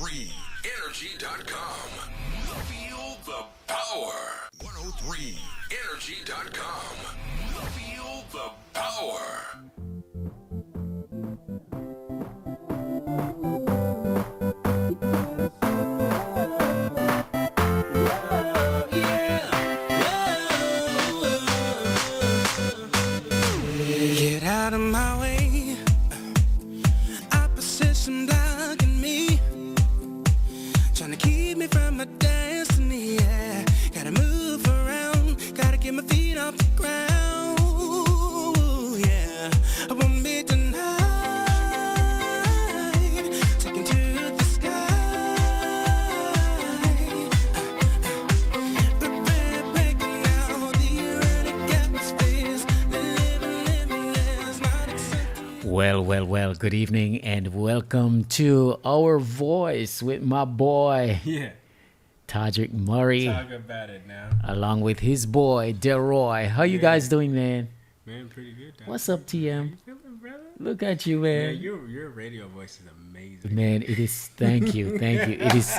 103energy.com. Feel the power. 103energy.com. Feel the power. Get out of my way. Opposition blocking me, trying to keep me from my destiny. Yeah, gotta move around, gotta get my feet off the ground. Yeah, I won't be denied. Taken to the sky. Breaking out the erratic atmospheres. Living is not acceptable. Well, good evening and welcome to Our Voice with my boy, Yeah, Tadrick Murray, talk about it now. along with his boy, Delroy. How you guys doing, man? Man, pretty good. Dog. What's up, TM? You feeling, brother? Look at you, Yeah, man. your radio voice is amazing. Man, it is, thank you. It is,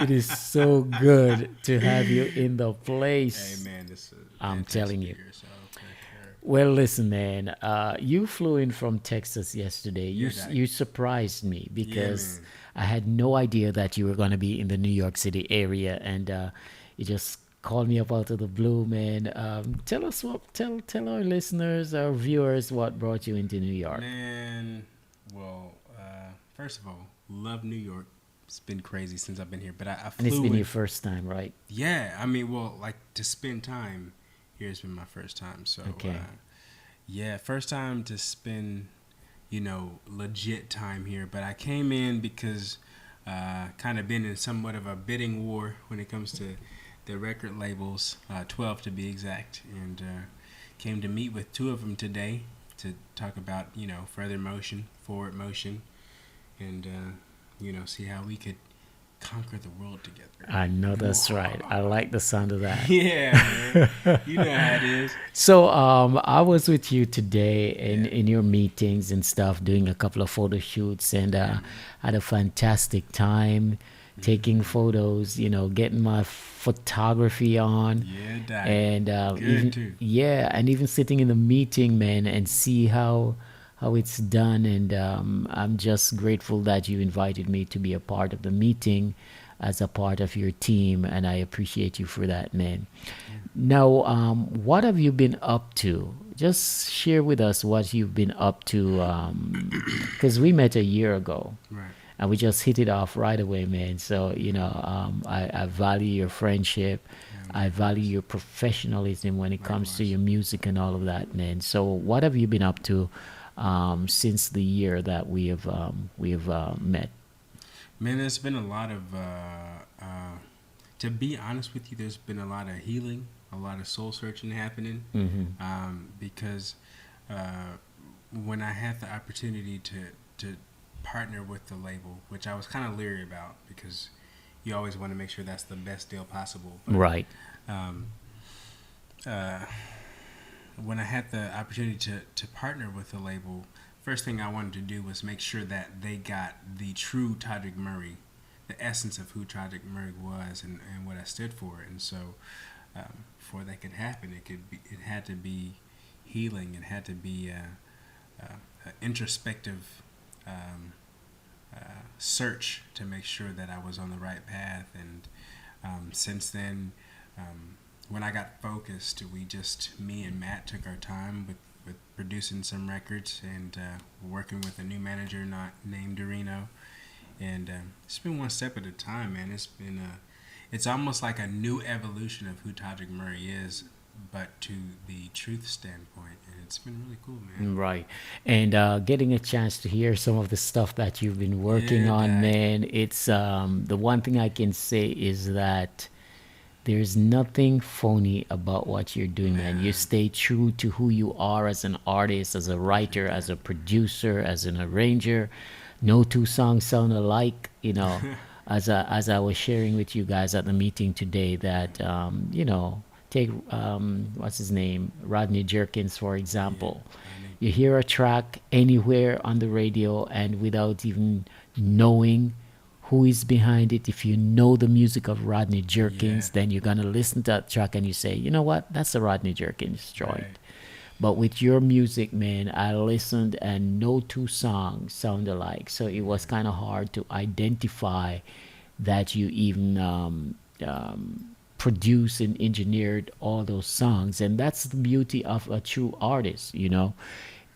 it is so good to have you in the place. Hey, man, this is I'm telling you. Year, so take care. Well, listen, man. You flew in from Texas yesterday. You surprised me because man. I had no idea that you were going to be in the New York City area, and you just called me up out of the blue, man. Tell our listeners, our viewers, what brought you into New York. Man, well, first of all, love New York. It's been crazy since I've been here, but I flew And it's been in. your first time, right? Yeah, I mean, well, like to spend time here has been my first time. So, Okay. yeah, first time to spend, legit time here. But I came in because kind of been in somewhat of a bidding war when it comes to the record labels, 12 to be exact, and came to meet with two of them today to talk about, further motion, forward motion, and, see how we could conquer the world together. I know that's right. I like the sound of that. Yeah, man. You know how it is. So I was with you today in your meetings and stuff, doing a couple of photo shoots, and had a fantastic time taking photos, getting my photography on. Yeah, Doc. And Good, even, too. yeah, and even sitting in the meeting, man, and see how it's done. And I'm just grateful that you invited me to be a part of the meeting as a part of your team, and I appreciate you for that, man. Now, what have you been up to? Just share with us what you've been up to, because we met a year ago. Right. And we just hit it off right away, man. So, I value your friendship. I value your professionalism when it comes to your music and all of that, man. So what have you been up to since the year that we have met? Man, there's been a lot of, to be honest with you, there's been a lot of healing, a lot of soul searching happening. Because when I had the opportunity to partner with the label, which I was kind of leery about because you always want to make sure that's the best deal possible. But, Right. when I had the opportunity to partner with the label, first thing I wanted to do was make sure that they got the true Tadrick Murray, the essence of who Tadrick Murray was and what I stood for. And so before that could happen, it had to be healing. It had to be a introspective search to make sure that I was on the right path. And since then, when I got focused, me and Matt took our time with producing some records and working with a new manager named Dorino. And it's been one step at a time, man. It's almost like a new evolution of who Tadrick Murray is, but to the truth standpoint. And it's been really cool, man. Right. And getting a chance to hear some of the stuff that you've been working on, Dad. man, it's the one thing I can say is that there's nothing phony about what you're doing, man. You stay true to who you are as an artist, as a writer, as a producer, as an arranger. No two songs sound alike, as I was sharing with you guys at the meeting today that, take, what's his name? Rodney Jerkins, for example. You hear a track anywhere on the radio and without even knowing who is behind it. If you know the music of Rodney Jerkins, Yeah. then you're gonna listen to that track and you say, you know what, that's a Rodney Jerkins joint. Right. But with your music, man, I listened and no two songs sound alike. So it was kind of hard to identify that you even produced and engineered all those songs. And that's the beauty of a true artist, you know.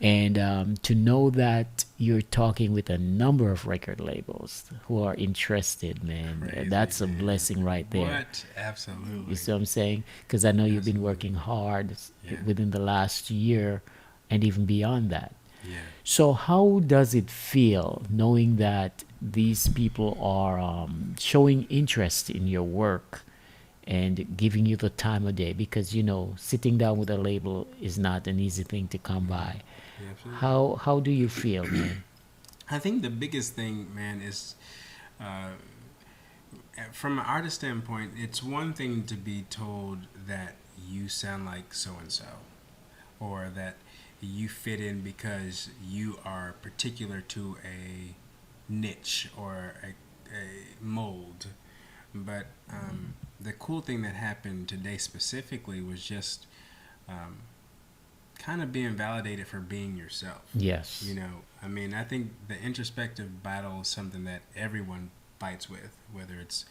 And to know that you're talking with a number of record labels who are interested, man, Crazy, that's a man. blessing right there. What? Absolutely. You see what I'm saying? Because I know you've been working hard Yeah. within the last year and even beyond that. Yeah. So, how does it feel knowing that these people are showing interest in your work and giving you the time of day? Because, you know, sitting down with a label is not an easy thing to come by. Yeah, absolutely. How do you feel, man? I think the biggest thing, man, is from an artist standpoint, it's one thing to be told that you sound like so and so, or that you fit in because you are particular to a niche or a mold. But the cool thing that happened today specifically was just kind of being validated for being yourself. Yes. You know, I mean, I think the introspective battle is something that everyone fights with, whether it's,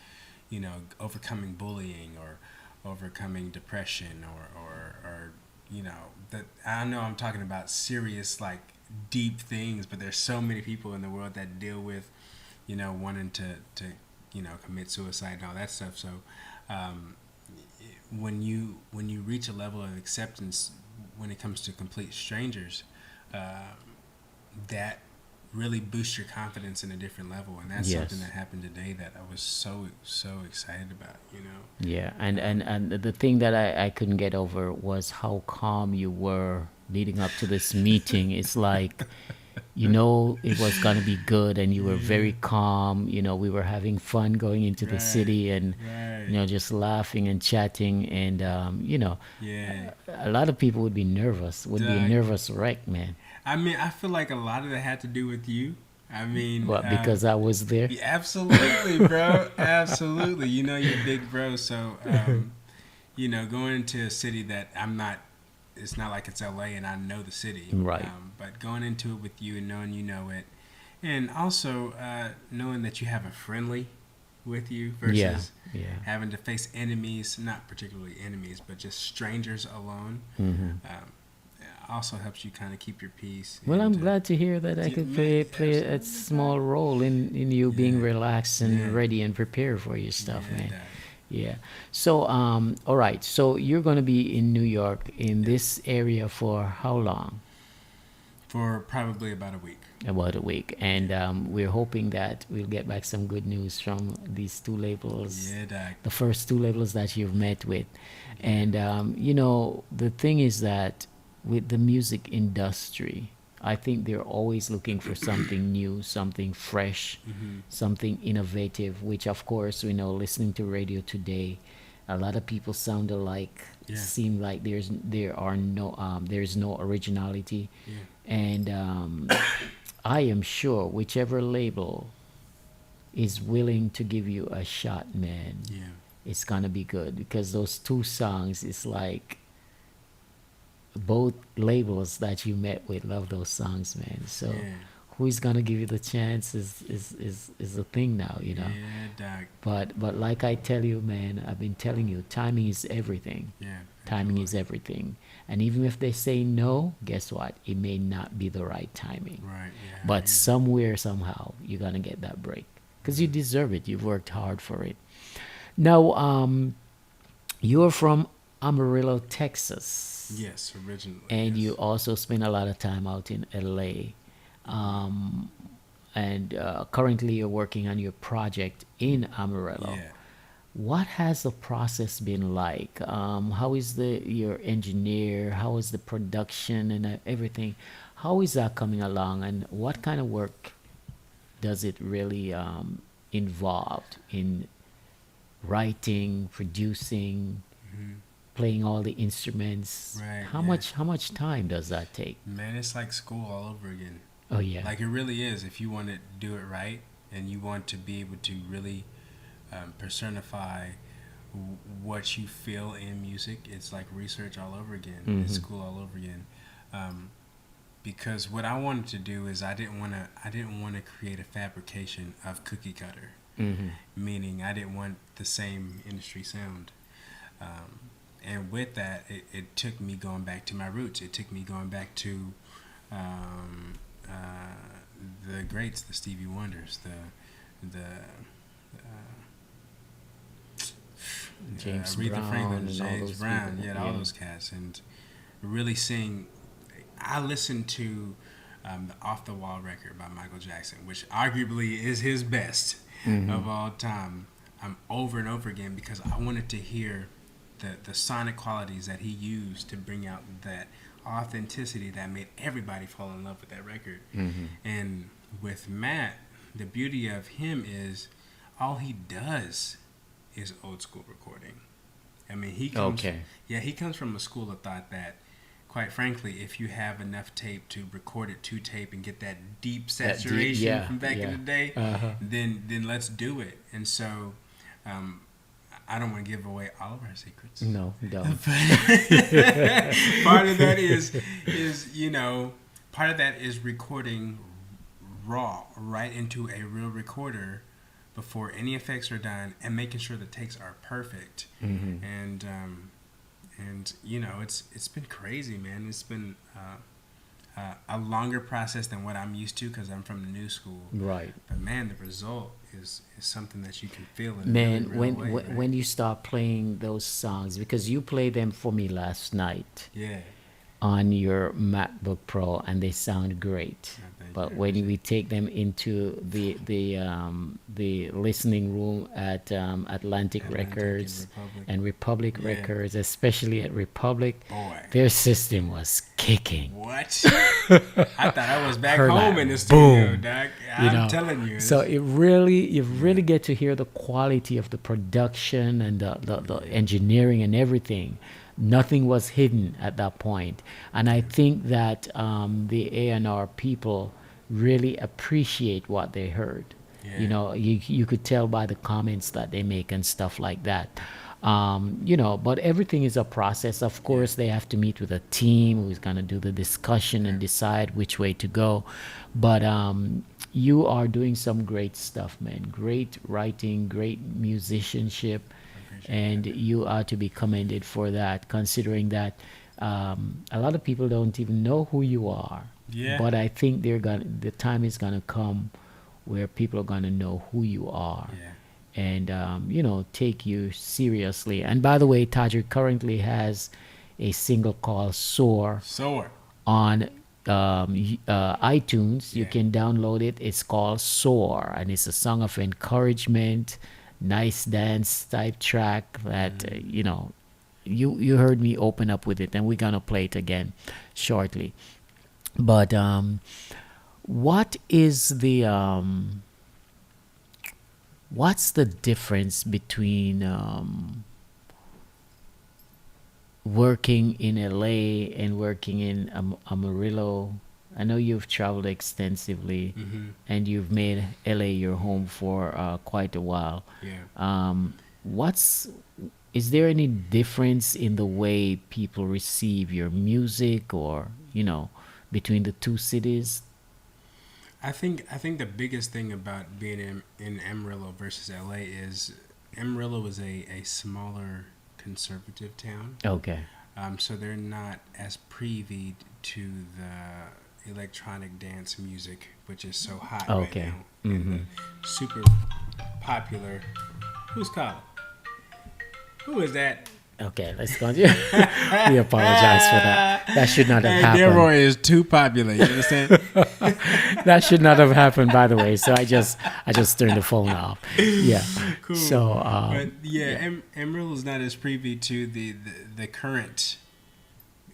you know, overcoming bullying or overcoming depression or you know, that I know I'm talking about serious, like, deep things, but there's so many people in the world that deal with, you know, wanting to you know, commit suicide and all that stuff. So when you reach a level of acceptance when it comes to complete strangers, that really boosts your confidence in a different level, and that's Yes. something that happened today that I was so excited about, you know. Yeah, and the thing that I couldn't get over was how calm you were leading up to this meeting. It's like, you know, it was gonna be good, and you were very calm. You know, we were having fun going into the Right, city, and right. you know, just laughing and chatting, and you know, Yeah. a lot of people would be nervous, would be a Doug. nervous wreck, man. I mean, I feel like a lot of that had to do with you. I mean, What? Because I was there. yeah, absolutely, bro. Absolutely. You know, you're big bro. So, you know, going into a city that I'm not, it's not like it's LA and I know the city. Right. But going into it with you and knowing you know it. And also knowing that you have a friendly with you versus Yeah. having to face enemies, not particularly enemies, but just strangers alone. Also helps you kind of keep your peace. Well, I'm and, glad to hear that I yeah, could man, play a absolutely. small role in you being Yeah. relaxed and Yeah. ready and prepared for your stuff, Yeah, man. Doug. Yeah. So, all right. So you're gonna be in New York in this area for how long? For probably about a week. About a week, and we're hoping that we'll get back some good news from these two labels. Yeah, Doug. The first two labels that you've met with, and you know, the thing is that with the music industry, I think they're always looking for something new, something fresh, something innovative, which of course, you know, listening to radio today, a lot of people sound alike. Yeah. Seem like there's no originality. Yeah. And I am sure whichever label is willing to give you a shot, man, Yeah. it's gonna be good, because those two songs is like both labels that you met with love those songs, man. So Yeah. who is gonna give you the chance is a thing now, you know. Yeah, Doug. But like I tell you, man, I've been telling you, timing is everything. Yeah. Timing is everything. And even if they say no, guess what? It may not be the right timing. Right. Yeah. But somewhere, somehow, you're gonna get that break because you deserve it. You've worked hard for it. Now, you're from Amarillo, Texas, Yes, originally. and yes. you also spend a lot of time out in LA. And currently, you're working on your project in Amarillo. Yeah. What has the process been like? How is your engineer? How is the production and everything? How is that coming along? And what kind of work does it really involve in writing, producing, playing all the instruments? Right, How yeah. much time does that take? Man, it's like school all over again. Oh yeah. Like, it really is. If you want to do it right, and you want to be able to really personify what you feel in music. It's like research all over again. It's school all over again. Because what I wanted to do is I didn't want to create a fabrication of cookie cutter. Meaning I didn't want the same industry sound. And with that, it took me going back to my roots. It took me going back to the greats, the Stevie Wonders, the James Aretha Brown Franklin, and all James those Brown, people. all those cats, and really seeing. I listened to the Off the Wall record by Michael Jackson, which arguably is his best of all time, over and over again, because I wanted to hear the sonic qualities that he used to bring out that authenticity that made everybody fall in love with that record. And with Matt, the beauty of him is all he does is old school recording. I mean, he comes from a school of thought that, quite frankly, if you have enough tape to record it to tape and get that deep saturation from back in the day, then let's do it. And so, I don't want to give away all of our secrets. No, don't. Part of that is recording raw right into a real recorder before any effects are done, and making sure the takes are perfect. And it's been crazy, man. It's been a longer process than what I'm used to because I'm from the new school. Right. But man, the result is something that you can feel in Man, a really real way, right? when you start playing those songs, because you played them for me last night on your MacBook Pro, and they sound great. But when we take them into the listening room at Atlantic Records and Republic Records, especially at Republic, their system was kicking. What? I thought I was back home in the studio, Doc. I'm telling you. So you really get to hear the quality of the production and the engineering and everything. Nothing was hidden at that point. And I think that the A&R people really appreciate what they heard. You could tell by the comments that they make and stuff like that. But everything is a process. Of course, they have to meet with a team who's going to do the discussion and decide which way to go. But you are doing some great stuff, man. Great writing, great musicianship, and you are to be commended for that, considering that a lot of people don't even know who you are. But I think the time is gonna come where people are gonna know who you are, and take you seriously. And by the way, Tajer currently has a single called "Soar" on iTunes. You can download it. It's called "Soar," and it's a song of encouragement, nice dance type track that you heard me open up with it, and we're gonna play it again shortly. But what is what's the difference between working in LA and working in Amarillo? I know you've traveled extensively, and you've made LA your home for quite a while. Is there any difference in the way people receive your music, or between the two cities? I think the biggest thing about being in Amarillo versus LA is Amarillo is a smaller conservative town. Okay. So they're not as privy to the electronic dance music, which is so hot right now. And super popular. Who's calling? Who is that? Okay, let's go. We apologize for that. That should not have happened. Delroy is too popular. You understand? That should not have happened, by the way. So I just turned the phone off. Yeah. Cool. So, Amarillo is not as privy to the current,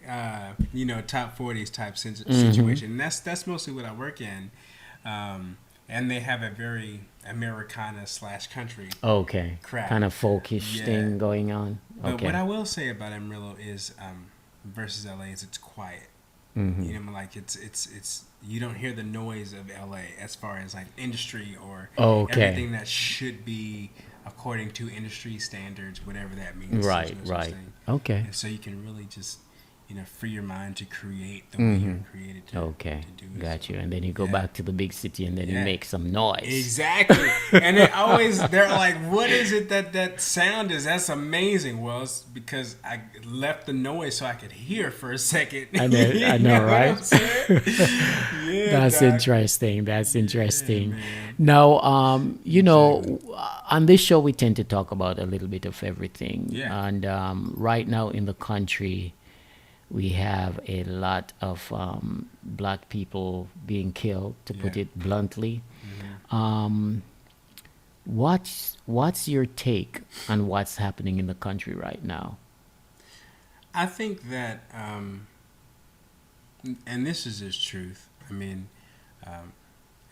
top 40s type situation. And that's mostly what I work in. And they have a very Americana / country. Okay. Crap. Kind of folkish thing going on. But Okay. what I will say about Amarillo is, versus LA, is it's quiet. You know, like it's you don't hear the noise of LA as far as like industry or Okay. everything that should be according to industry standards, whatever that means. There's Right, no such right. thing. Okay. And so you can really just, free your mind to create the way you're created to, Okay. to do it. Got So, you. And then you go yeah. back to the big city and then you Yeah. make some noise. Exactly. And they're like, what is it that sound is? That's amazing. Well, it's because I left the noise so I could hear for a second. I know, I know, what right? I'm saying? Yeah, That's Doc. interesting. That's interesting. man. Now, on this show, we tend to talk about a little bit of everything. Yeah. And right now in the country, we have a lot of black people being killed, to put Yeah. it bluntly. What's your take on what's happening in the country right now? I think that, and this is just truth. I mean,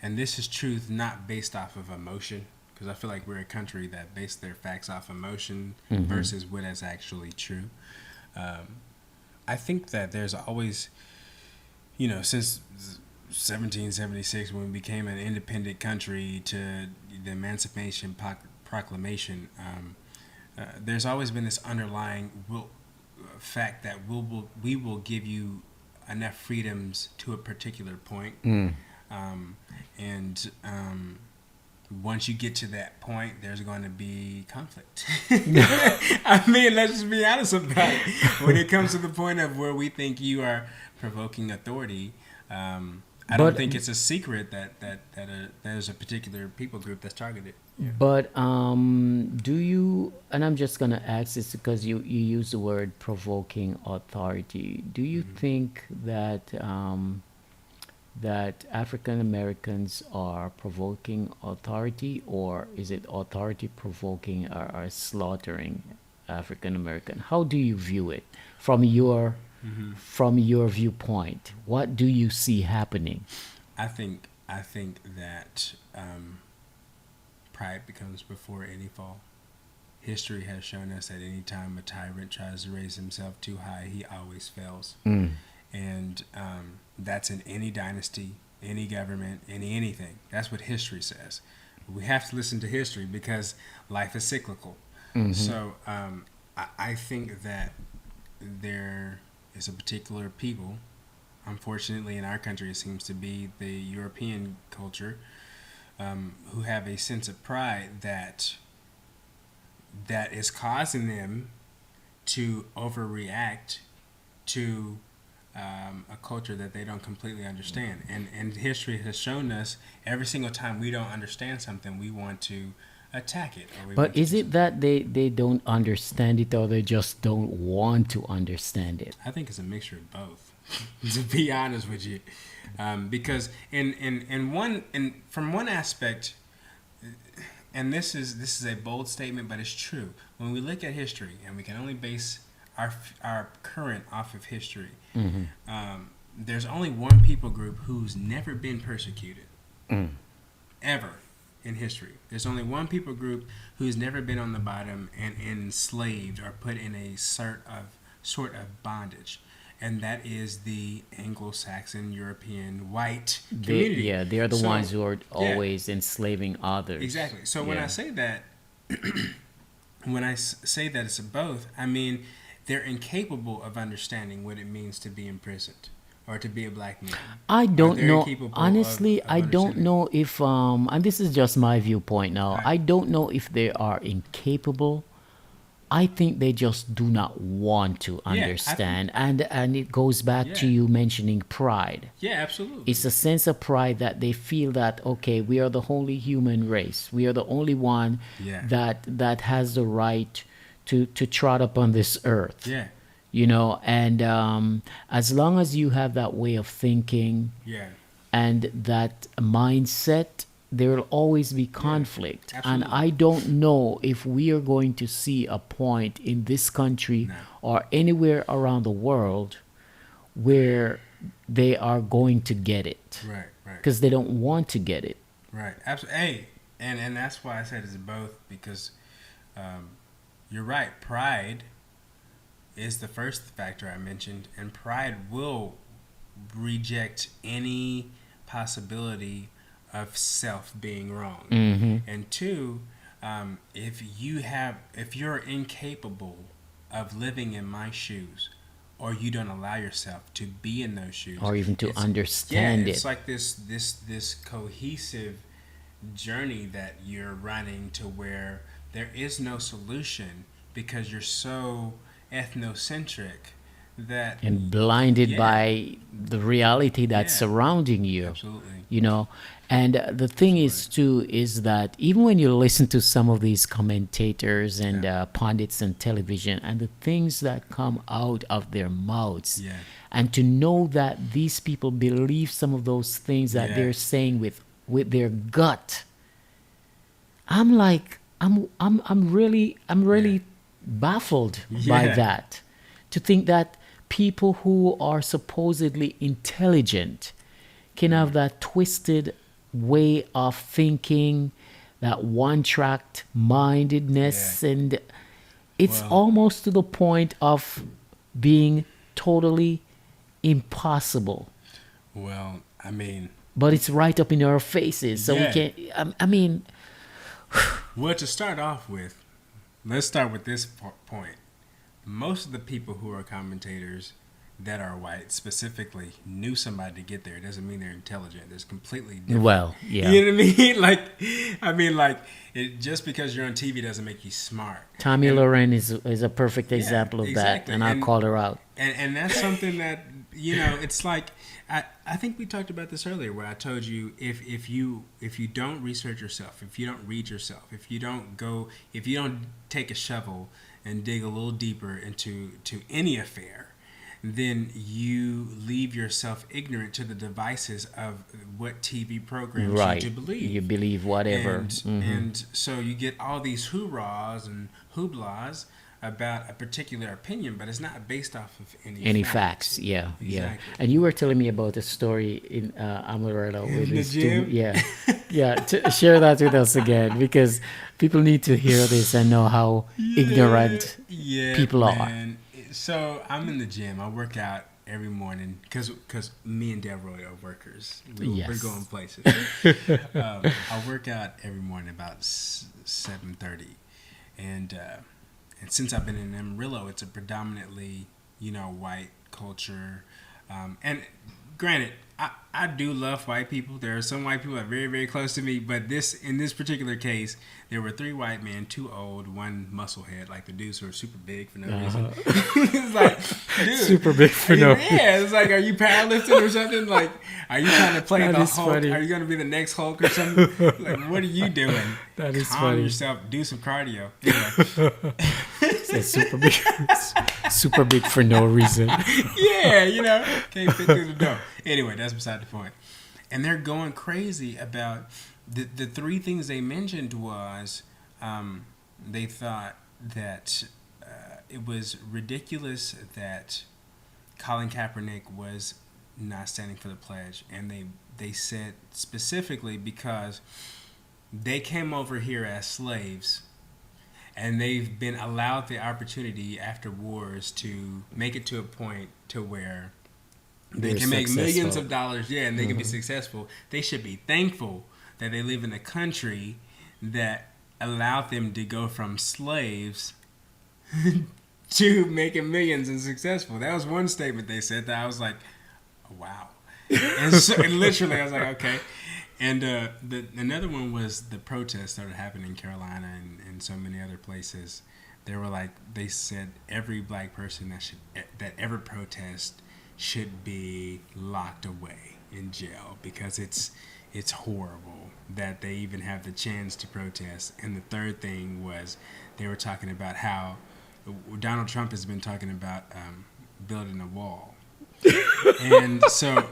and this is truth not based off of emotion, because I feel like we're a country that base their facts off emotion versus what is actually true. I think that there's always, since 1776, when we became an independent country, to the Emancipation Proclamation, there's always been this underlying fact that we will give you enough freedoms to a particular point. And once you get to that point, there's going to be conflict. I mean, let's just be honest about it. When it comes to the point of where we think you are provoking authority, I don't think it's a secret that there's a particular people group that's targeted. Yeah. But do you, and I'm just going to ask this because you use the word provoking authority. Do you think that that African Americans are provoking authority, or is it authority provoking or slaughtering African American? How do you view it from your viewpoint? What do you see happening? I think that pride becomes before any fall. History has shown us that any time a tyrant tries to raise himself too high, he always fails. And that's in any dynasty, any government, anything. That's what history says. We have to listen to history because life is cyclical. So I think that there is a particular people, unfortunately in our country it seems to be the European culture, who have a sense of pride that is causing them to overreact to a culture that they don't completely understand. And history has shown us every single time we don't understand something, we want to attack it. But is it that they don't understand it, or they just don't want to understand it? I think it's a mixture of both, to be honest with you. Because from one aspect, and this is a bold statement, but it's true. When we look at history, and we can only base our current off of history, there's only one people group who's never been persecuted, ever in history. There's only one people group who's never been on the bottom and enslaved or put in a sort of bondage. And that is the Anglo-Saxon, European, white community. They are the ones who are always enslaving others. Exactly. So when I say that, say that it's both, I mean they're incapable of understanding what it means to be imprisoned or to be a black man. I don't know. Honestly, of I don't know if, and this is just my viewpoint now, Right. I don't know if they are incapable. I think they just do not want to understand. And it goes back to Yeah. you mentioning pride. Yeah, absolutely. It's a sense of pride that they feel that, okay, we are the only human race. We are the only one Yeah. that has the right to trot upon this earth. Yeah. And as long as you have that way of thinking Yeah. and that mindset, there will always be conflict. And absolutely. I don't know if we are going to see a point in this country or anywhere around the world where they are going to get it, Right. because they don't want to get it. Right. Absolutely. Hey, and that's why I said it's both, because you're right. Pride is the first factor I mentioned, and pride will reject any possibility of self being wrong. And two, if you're incapable of living in my shoes, or you don't allow yourself to be in those shoes, or even to understand it's it. like this cohesive journey that you're running to where there is no solution because you're so ethnocentric that And blinded Yeah. by the reality that's Yeah. surrounding you. Absolutely. You know, and the thing is too is that even when you listen to some of these commentators and pundits on television and the things that come out of their mouths, Yeah. and to know that these people believe some of those things that Yeah. they're saying with their gut, I'm like, I'm really baffled by Yeah. that. To think that people who are supposedly intelligent can have that twisted way of thinking, that one-tracked mindedness, Yeah. and it's Well- almost to the point of being totally impossible. Well, I mean, But it's right up in our faces, so we Yeah. can't. I mean, well, to start off with, let's start with this point. Most of the people who are commentators that are white specifically knew somebody to get there. It doesn't mean they're intelligent. It's completely different. well, yeah. You know what I mean? Just because you're on TV doesn't make you smart. Tommy And- Loren is a perfect example of exactly. that, and I called her out. And that's something that, it's like, I think we talked about this earlier where I told you if you don't research yourself, if you don't read yourself, if you don't take a shovel and dig a little deeper into any affair, then you leave yourself ignorant to the devices of what TV programs Right. you to believe. You believe whatever. And so you get all these hoorahs and hooplas about a particular opinion, but it's not based off of Any facts, yeah. Exactly. And you were telling me about a story in Amarillo with the his gym? yeah. To share that with us again, because people need to hear this and know how ignorant people are. are. So I'm in the gym. I work out every morning because me and Delroy are workers. We're Yes. going places. I work out every morning about 7:30, and since I've been in Amarillo, it's a predominantly white culture, and granted, I do love white people. There are some white people that are very, very close to me, but in this particular case, there were 3 white men, 2 old, 1 musclehead, like the dudes who are super big for no reason. It's like, dude, Super big for no reason. Yeah, it's like, are you powerlifting or something? Like, are you trying to play That the is Hulk? funny. Are you going to be the next Hulk or something? Like, what are you doing? That is Calm funny. yourself. Do some cardio. Anyway. It's super big for no reason. Yeah, can't fit through the door. Anyway, that's beside the point. And they're going crazy about the 3 things they mentioned was they thought that it was ridiculous that Colin Kaepernick was not standing for the pledge, and they said specifically because they came over here as slaves. And they've been allowed the opportunity after wars to make it to a point to where they They're can make millions successful. of dollars, and they can be successful. They should be thankful that they live in a country that allowed them to go from slaves to making millions and successful. That was one statement they said that I was like, oh, wow. And literally, I was like, okay. And another one was the protests started happening in Carolina and so many other places. They said every black person that ever protest should be locked away in jail because it's horrible that they even have the chance to protest. And the third thing was they were talking about how Donald Trump has been talking about building a wall. And so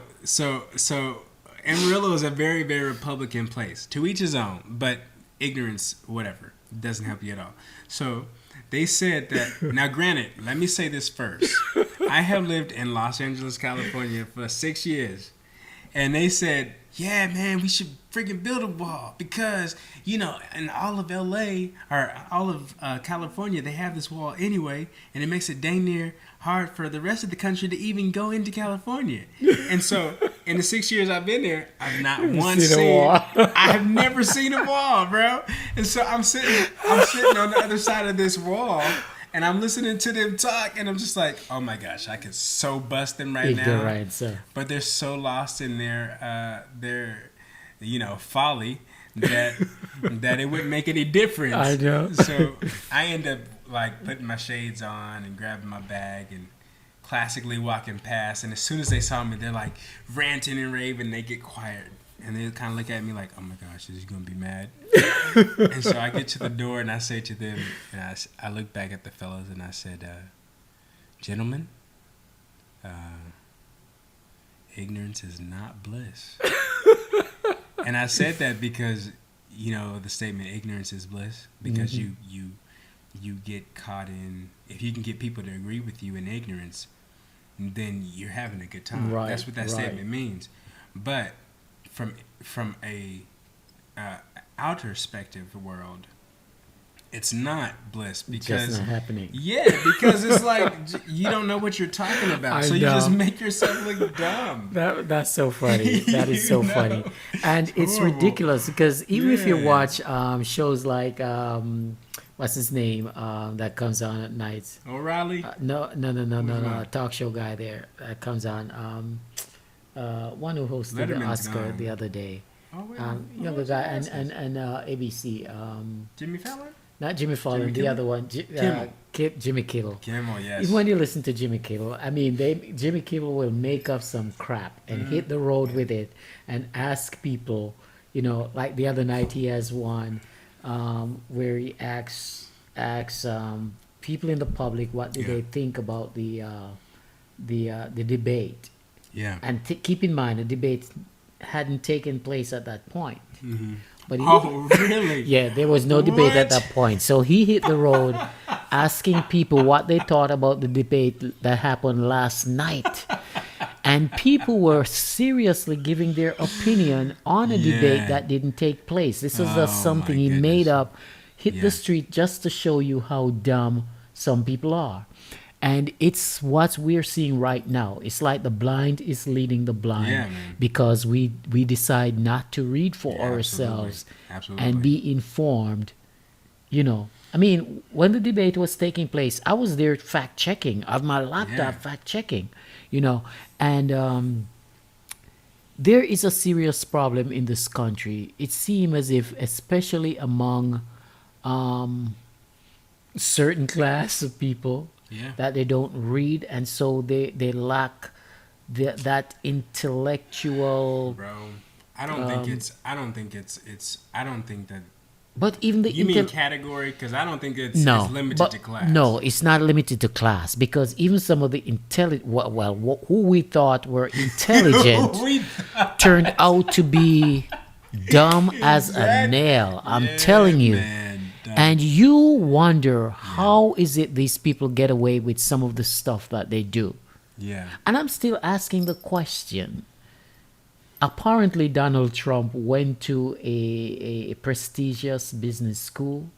Amarillo is a very, very Republican place. To each his own, but ignorance, whatever, doesn't help you at all. So they said that, now granted, let me say this first. I have lived in Los Angeles, California for 6 years. And they said yeah, man, we should freaking build a wall because, you know, in all of LA or all of California, they have this wall anyway, and it makes it dang near hard for the rest of the country to even go into California. And so, in the 6 years I've been there, I've not once seen a seen. wall? I have never seen a wall, bro. And so I'm sitting on the other side of this wall. And I'm listening to them talk, and I'm just like, oh my gosh, I could so bust them right now. Right, so. But they're so lost in their folly that it wouldn't make any difference. I know. So I end up like putting my shades on and grabbing my bag and classically walking past. And as soon as they saw me, they're like ranting and raving. They get quiet. And they kind of look at me like, oh my gosh, is he going to be mad? And so I get to the door and I say to them, and I look back at the fellows and I said, gentlemen, ignorance is not bliss. And I said that because, you know, the statement ignorance is bliss, because you get caught in, if you can get people to agree with you in ignorance, then you're having a good time. Right, That's what that statement means. But from a outer perspective world, it's not bliss because Just not happening. Yeah, because it's like you don't know what you're talking about, so you just make yourself look dumb. That's so funny. That is so funny, and it's horrible. ridiculous because even if you Yeah. watch shows like what's his name that comes on at nights. O'Reilly. No. Talk show guy there that comes on. One who hosted the Letterman's Oscar gone. the other day. Oh wait, Younger guy and ABC. Jimmy Fallon. Not Jimmy Fallon, Jimmy the Kimmel? other one. Jimmy Kimmel. Kimmel, yes. Even when you listen to Jimmy Kimmel, I mean, Jimmy Kimmel will make up some crap and hit the road with it and ask people, you know, like the other night he has one where he asks people in the public what do they think about the debate. Yeah. And keep in mind, the debate hadn't taken place at that point. Mm-hmm. But Oh, really? yeah, there was no debate at What? that point. So he hit the road asking people what they thought about the debate that happened last night. And people were seriously giving their opinion on a debate that didn't take place. This is just something my he made goodness. up, hit the street just to show you how dumb some people are. And it's what we're seeing right now. It's like the blind is leading the blind, Yeah, man. because we decide not to read for Yeah, ourselves absolutely. and be informed. You know, I mean, when the debate was taking place, I was there fact checking of my laptop, fact checking. You know, and there is a serious problem in this country. It seems as if, especially among certain class of people, that they don't read, and so they lack that intellectual. Bro, I don't think that. But even the You mean category? Because I don't think it's limited but to class. no, it's not limited to class, because even some of the who we thought were intelligent turned out to be dumb as a nail. I'm telling you. Man, And you wonder, how is it these people get away with some of the stuff that they do? yeah. And I'm still asking the question. Apparently, Donald Trump went to a prestigious business school.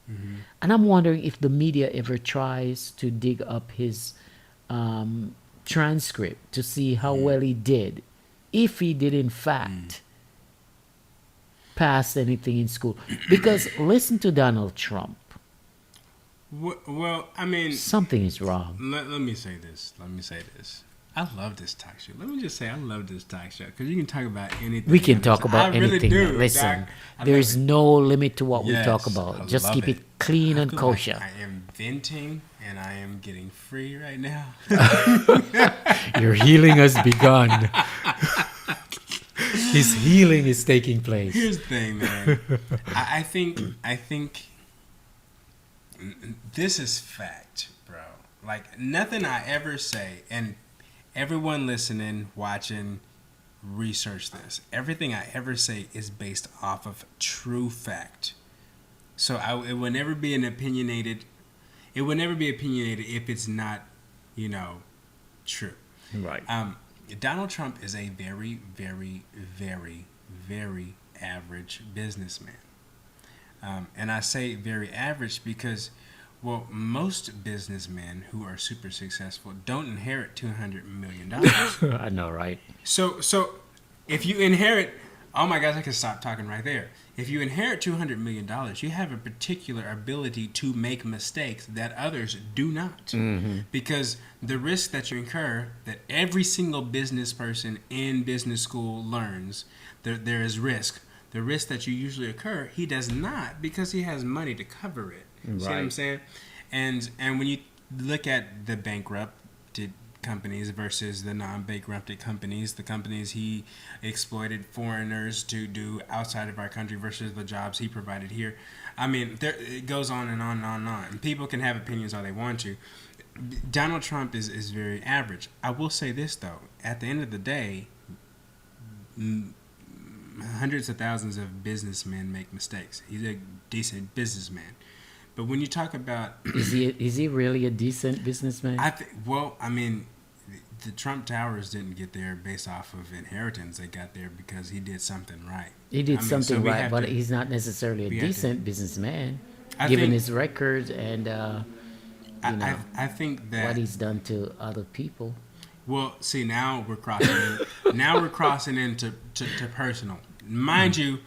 And I'm wondering if the media ever tries to dig up his transcript to see how well he did. If he did, in fact, pass anything in school. Because listen to Donald Trump. Well, I mean, Something is wrong. let me say this. I love this talk show. Let me just say I love this talk show because you can talk about anything. We can talk about I really anything. do, Listen, Doc. I there's love it. no limit to what we Yes, talk I about. Just love keep it clean I and feel kosher. like I am venting and I am getting free right now. Your healing has begun. His healing is taking place. Here's the thing, man. I think this is fact, bro. Like nothing I ever say, and everyone listening, watching, research this. Everything I ever say is based off of true fact. So it will never be opinionated. It will never be opinionated if it's not, true. Right. Donald Trump is a very, very, very, very average businessman. And I say very average because, well, most businessmen who are super successful don't inherit $200 million. I know, right? So if you inherit, oh my gosh, I can stop talking right there. If you inherit $200 million, you have a particular ability to make mistakes that others do not. Because the risk that you incur, that every single business person in business school learns, there is risk. The risk that you usually occur, he does not, because he has money to cover it. See what I'm saying? And when you look at the bankrupted companies versus the non-bankrupted companies, the companies he exploited foreigners to do outside of our country versus the jobs he provided here, I mean, it goes on and on and on and on. And people can have opinions all they want to. Donald Trump is very average. I will say this, though. At the end of the day, hundreds of thousands of businessmen make mistakes. He's a decent businessman. But when you talk about... Is he really a decent businessman? I mean, the Trump Towers didn't get there based off of inheritance. They got there because he did something right. He did something right, but he's not necessarily a decent businessman, given his record and I think that what he's done to other people. Well, see, now we're crossing into personal. Mind you,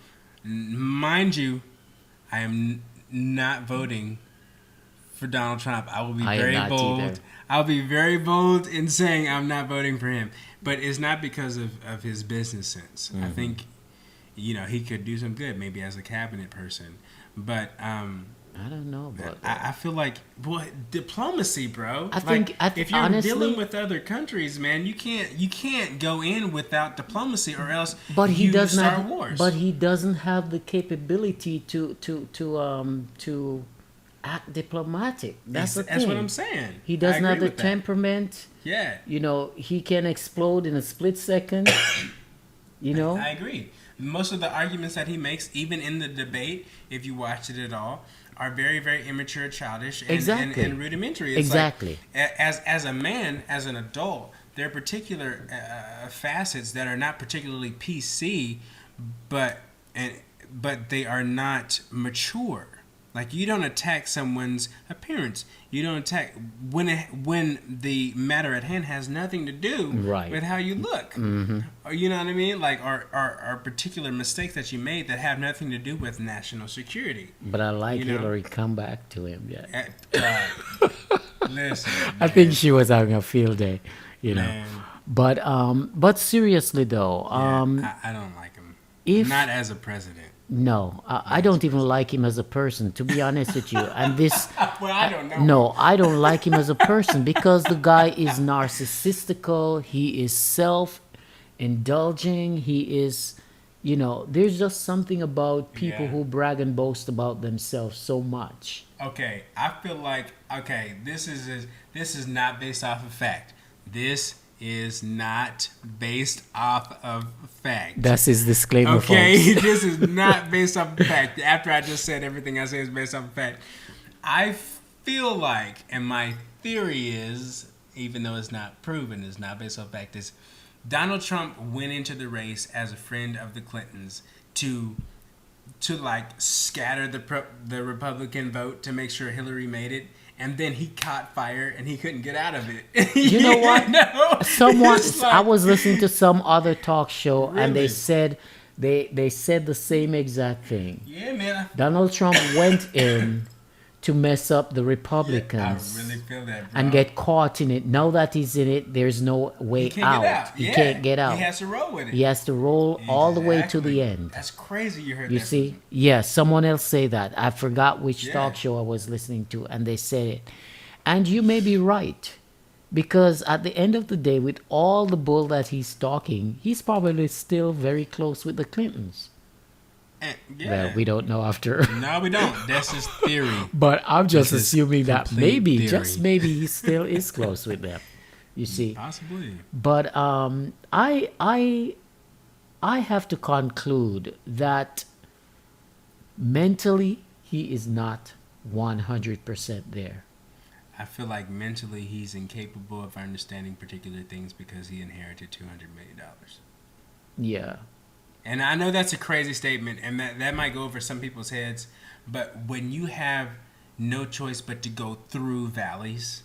I am not voting for Donald Trump. I will be very bold. Either. I'll be very bold in saying I'm not voting for him. But it's not because of his business sense. I think, he could do some good, maybe as a cabinet person. But I don't know about that. I feel like, diplomacy, bro. I think if you're honestly, dealing with other countries, man, you can't go in without diplomacy, or else he doesn't start wars. But he doesn't have the capability to act diplomatic. That's the thing. That's what I'm saying. He doesn't have the temperament. Yeah. He can explode in a split second. I agree. Most of the arguments that he makes, even in the debate, if you watched it at all, are very, very immature, childish, and rudimentary. It's exactly. Like, as a man, as an adult, there are particular facets that are not particularly PC, but they are not mature. Like, you don't attack someone's appearance. You don't attack when the matter at hand has nothing to do with how you look. Or, you know what I mean? Like, or particular mistakes that you made that have nothing to do with national security. But I like Hillary come back to him. Yeah. Listen, man. I think she was having a field day, Man. But seriously though, I don't like him. Not as a president. No, I don't even like him as a person, to be honest with you. And this... Well, I don't know. No, I don't like him as a person because the guy is narcissistical. He is self-indulging. He is, there's just something about people who brag and boast about themselves so much. Okay, I feel like, this is not based off of fact. This is not based off of fact. That's his disclaimer, okay, folks. This is not based off of fact. After I just said everything I say is based off of fact, I feel like, and my theory is, even though it's not proven, it's not based off fact, is Donald Trump went into the race as a friend of the Clintons to like scatter the Republican vote to make sure Hillary made it. And then he caught fire and he couldn't get out of it. You know what? Someone, I was listening to some other talk show, and they said they said the same exact thing. Yeah, man. Donald Trump went in to mess up the Republicans. I really feel that, bro. And get caught in it. Now that he's in it, there's no way out. He can't get out. He has to roll with it. He has to roll all the way to the end. That's crazy. You heard that. You see? Yeah, someone else say that. I forgot which talk show I was listening to, and they said it. And you may be right. Because at the end of the day, with all the bull that he's talking, he's probably still very close with the Clintons. Well, we don't know after. No, we don't. That's his theory. But I'm just assuming that maybe, just maybe, he still is close with them. You see, possibly. But I have to conclude that mentally he is not 100% there. I feel like mentally he's incapable of understanding particular things because he inherited $200 million. Yeah. And I know that's a crazy statement, and that might go over some people's heads. But when you have no choice but to go through valleys,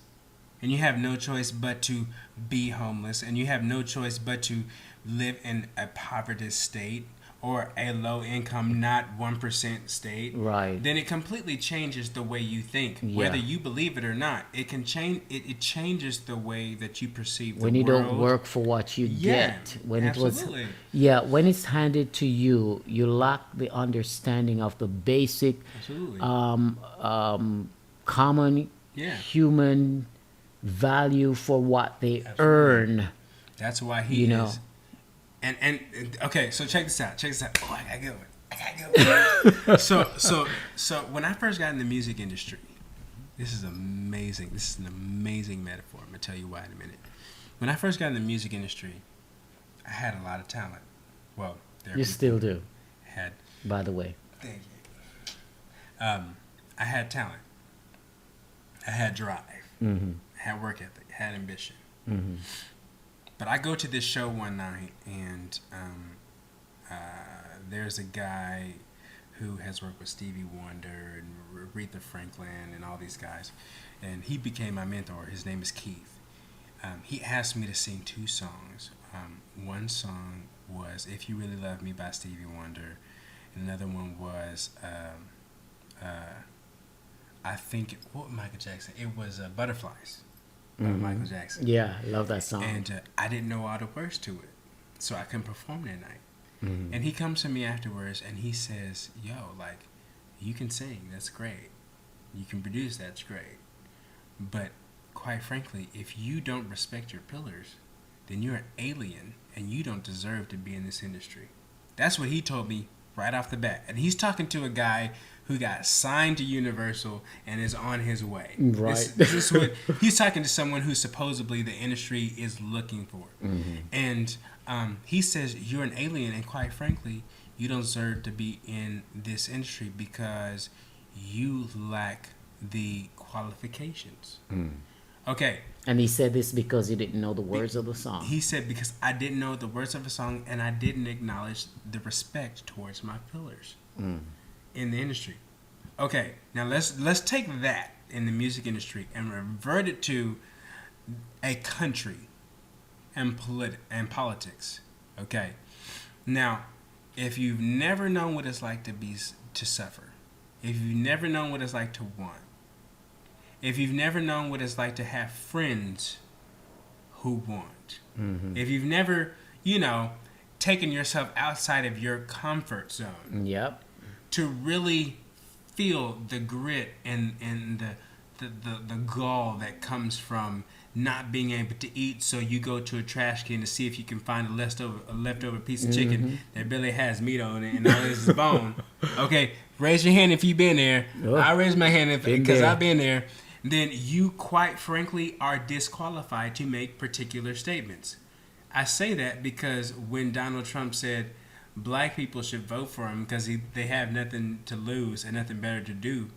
and you have no choice but to be homeless, and you have no choice but to live in a poverty state or a low income, not 1% state, Right. then it completely changes the way you think. Yeah. Whether you believe it or not, it can change. It changes the way that you perceive the When you world. don't work for what you Yeah, get, when absolutely. when it's handed to you, you lack the understanding of the basic, Absolutely. common Yeah. human value for what they Absolutely. earn. That's why he You know. is. And okay, so check this out. Oh, I gotta go. So when I first got in the music industry, this is amazing. This is an amazing metaphor. I'm gonna tell you why in a minute. When I first got in the music industry, I had a lot of talent. Well, there You people still do, had. by the way. Thank you. I had talent. I had drive. Mm-hmm. I had work ethic. I had ambition. Mm-hmm. But I go to this show one night, and there's a guy who has worked with Stevie Wonder and Aretha Franklin and all these guys, and he became my mentor. His name is Keith. He asked me to sing 2 songs. One song was "If You Really Love Me" by Stevie Wonder, and another one was I think Michael Jackson. It was "Butterflies" by Michael Jackson. Yeah, I love that song. And I didn't know all the words to it, so I couldn't perform that night. Mm-hmm. And he comes to me afterwards and he says, "Yo, like, you can sing, that's great. You can produce, that's great. But quite frankly, if you don't respect your pillars, then you're an alien and you don't deserve to be in this industry." That's what he told me right off the bat. And he's talking to a guy who got signed to Universal and is on his way. Right. This is what he's talking to, someone who supposedly the industry is looking for. Mm-hmm. And he says, "You're an alien, and quite frankly, you don't deserve to be in this industry because you lack the qualifications." Okay. And he said this because he didn't know the words of the song. He said, because I didn't know the words of a song and I didn't acknowledge the respect towards my pillars in the industry. Okay, now let's take that in the music industry and revert it to a country and politics. Okay, now if you've never known what it's like to suffer, if you've never known what it's like to want, if you've never known what it's like to have friends who want, if you've never, taken yourself outside of your comfort zone, Yep. to really feel the grit and the gall that comes from not being able to eat, so you go to a trash can to see if you can find a leftover piece of chicken that barely has meat on it and all this is bone. Okay, raise your hand if you've been there. Oh, I raise my hand because there. I've been there. Then you quite frankly are disqualified to make particular statements. I say that because when Donald Trump said black people should vote for him because they have nothing to lose and nothing better to do,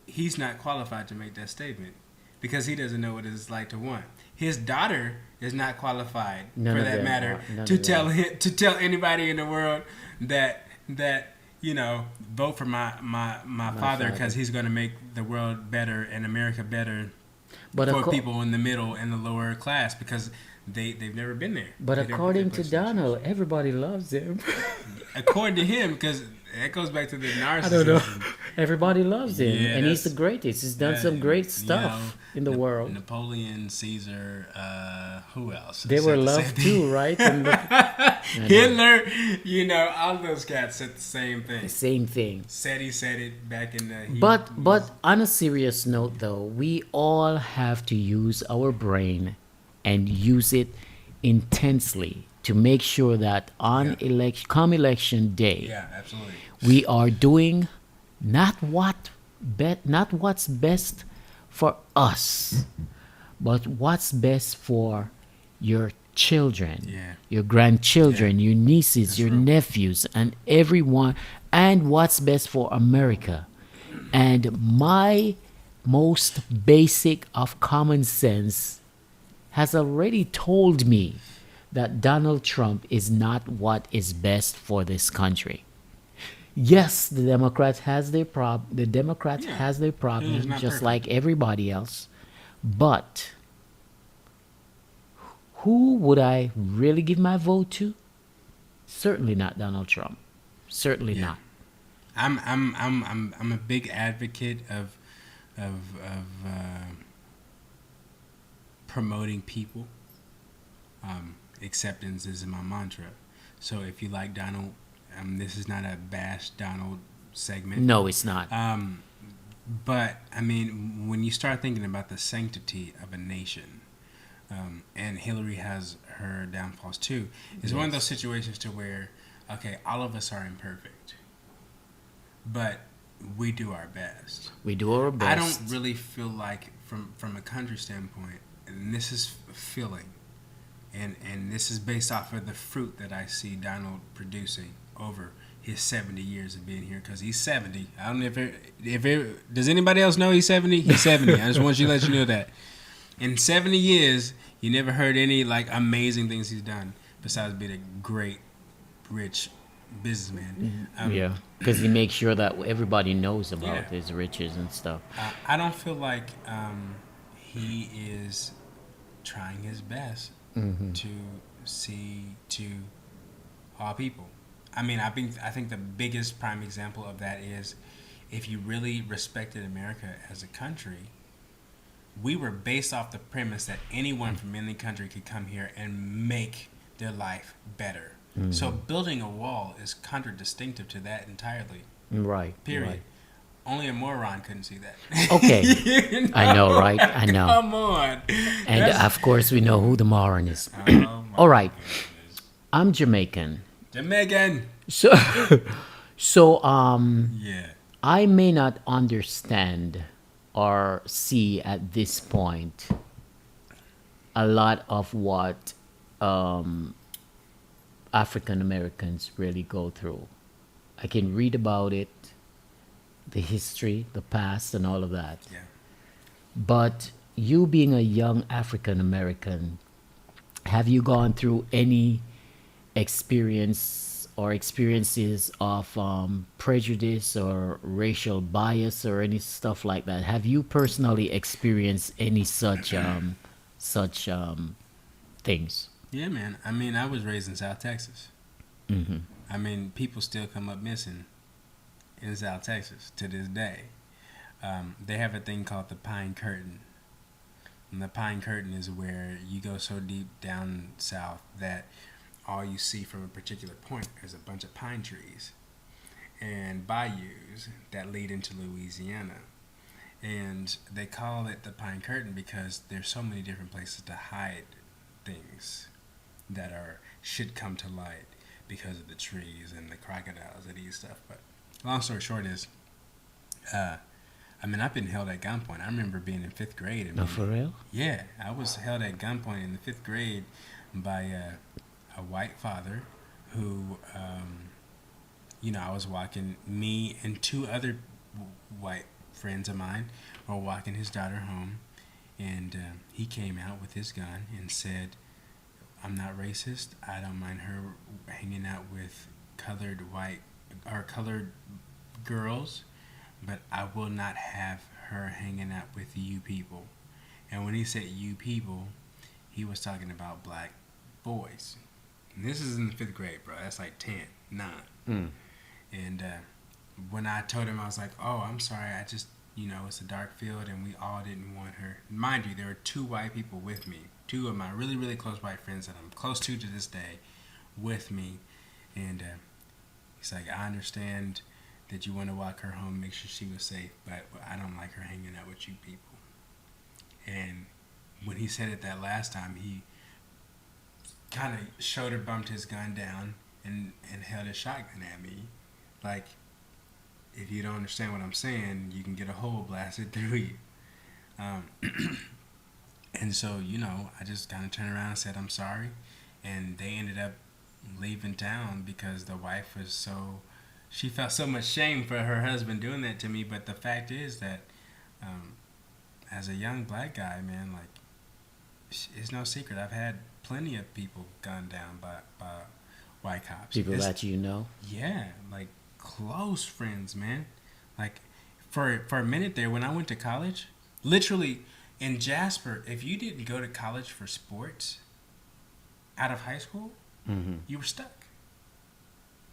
he's not qualified to make that statement because he doesn't know what it's like to want. His daughter is not qualified, None for of that them matter, are. None to of tell them. him, to tell anybody in the world that vote for my father father. because he's going to make the world better and America better But for acco- people in the middle and the lower class because they've never been there. But They've never according put to their first Donald, everybody loves him. according to him, because that goes back to the narcissism. I don't know. Everybody loves him, Yeah, and he's the that's- greatest. He's done some great stuff in the world. Napoleon, Caesar, who else? They Said were the loved same thing. too, right? And Hitler, all those cats said the same thing. same thing. He said it back in the. But on a serious note, though, we all have to use our brain and use it intensely to make sure that on come election day, Yeah, absolutely. we are doing not what's best for us, but what's best for your children, Yeah. your grandchildren, your nieces, your right. nephews, and everyone, and what's best for America. And my most basic of common sense has already told me that Donald Trump is not what is best for this country. Yes, the Democrats Yeah. has their Hitler's problem not just perfect. like everybody else. But who would I really give my vote to? Certainly not Donald Trump. Certainly Yeah. not. I'm a big advocate of promoting people. Acceptance is my mantra. So if you like Donald, this is not a bash Donald segment. No, it's not. But I mean, when you start thinking about the sanctity of a nation, and Hillary has her downfalls too, it's one of those situations to where, okay, all of us are imperfect, but we do our best. We do our best. I don't really feel like, from a country standpoint, and this is feeling, and this is based off of the fruit that I see Donald producing over his 70 years of being here, because he's 70. I don't know does anybody else know he's 70? He's 70. I just want you to let you know that. In 70 years, you never heard any like amazing things he's done besides being a great, rich businessman. Yeah, because he makes sure that everybody knows about Yeah. his riches and stuff. I don't feel like he is trying his best to see to all people. I mean, I think the biggest prime example of that is, if you really respected America as a country, we were based off the premise that anyone from any country could come here and make their life better. So building a wall is contradistinct to that entirely. Right. Period. Right. Only a moron couldn't see that. Okay. You I know, right? I know. Come on. And That's- of course, we know who the moron is. Oh my All right. goodness. I'm Jamaican. Jamaican. So, so Yeah. I may not understand or see at this point a lot of what African Americans really go through. I can read about it, the history, the past, and all of that. Yeah. But you being a young African American, have you gone through any experience or experiences of prejudice or racial bias or any stuff like that? Have you personally experienced any such things? Yeah, man. I mean, I was raised in South Texas. I mean, people still come up missing in South Texas to this day. They have a thing called the Pine Curtain. And the Pine Curtain is where you go so deep down south that all you see from a particular point is a bunch of pine trees and bayous that lead into Louisiana. And they call it the Pine Curtain because there's so many different places to hide things that should come to light because of the trees and the crocodiles that eat stuff. But long story short is, I mean, I've been held at gunpoint. I remember being in 5th grade. No, for real? Yeah, I was held at gunpoint in the 5th grade by a white father who, I was walking, me and 2 other white friends of mine were walking his daughter home, and he came out with his gun and said, "I'm not racist. I don't mind her hanging out with colored girls, but I will not have her hanging out with you people." And when he said "you people," he was talking about black boys. And this is in the 5th grade, bro. That's like 10, 9. And when I told him, I was like, "Oh, I'm sorry. I just, it's a dark field, and we all didn't want her." Mind you, there were 2 white people with me. 2 of my really, really close white friends that I'm close to this day with me. And he's like, "I understand that you want to walk her home, make sure she was safe, but I don't like her hanging out with you people." And when he said it that last time, he kind of shoulder bumped his gun down and held his shotgun at me. Like, if you don't understand what I'm saying, you can get a hole blasted through you. And so, I just kind of turned around and said, "I'm sorry." And they ended up leaving town because the wife was she felt so much shame for her husband doing that to me. But the fact is that as a young black guy, man, like, it's no secret. I've had plenty of people gunned down by white cops. People that you know. Yeah, like close friends, man. Like for a minute there, when I went to college, literally in Jasper, if you didn't go to college for sports out of high school, you were stuck.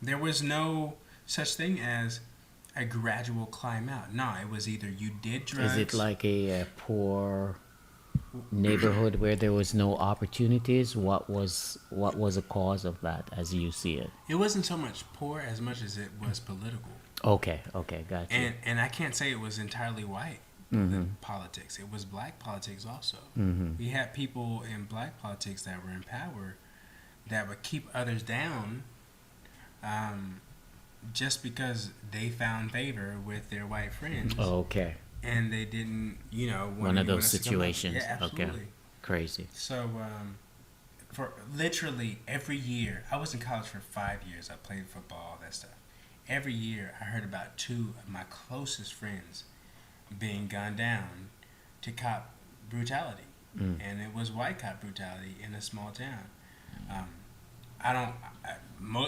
There was no such thing as a gradual climb out. No, it was either you did drugs. Is it like a poor neighborhood where there was no opportunities? What was the cause of that, as you see it? It wasn't so much poor as much as it was political. Okay, gotcha. And I can't say it was entirely white politics. It was black politics also. We had people in black politics that were in power that would keep others down just because they found favor with their white friends. Okay. And they didn't, One of those situations. Yeah, absolutely. Okay. Crazy. So, for literally every year, I was in college for 5 years. I played football, all that stuff. Every year, I heard about 2 of my closest friends being gunned down to cop brutality. And it was white cop brutality in a small town.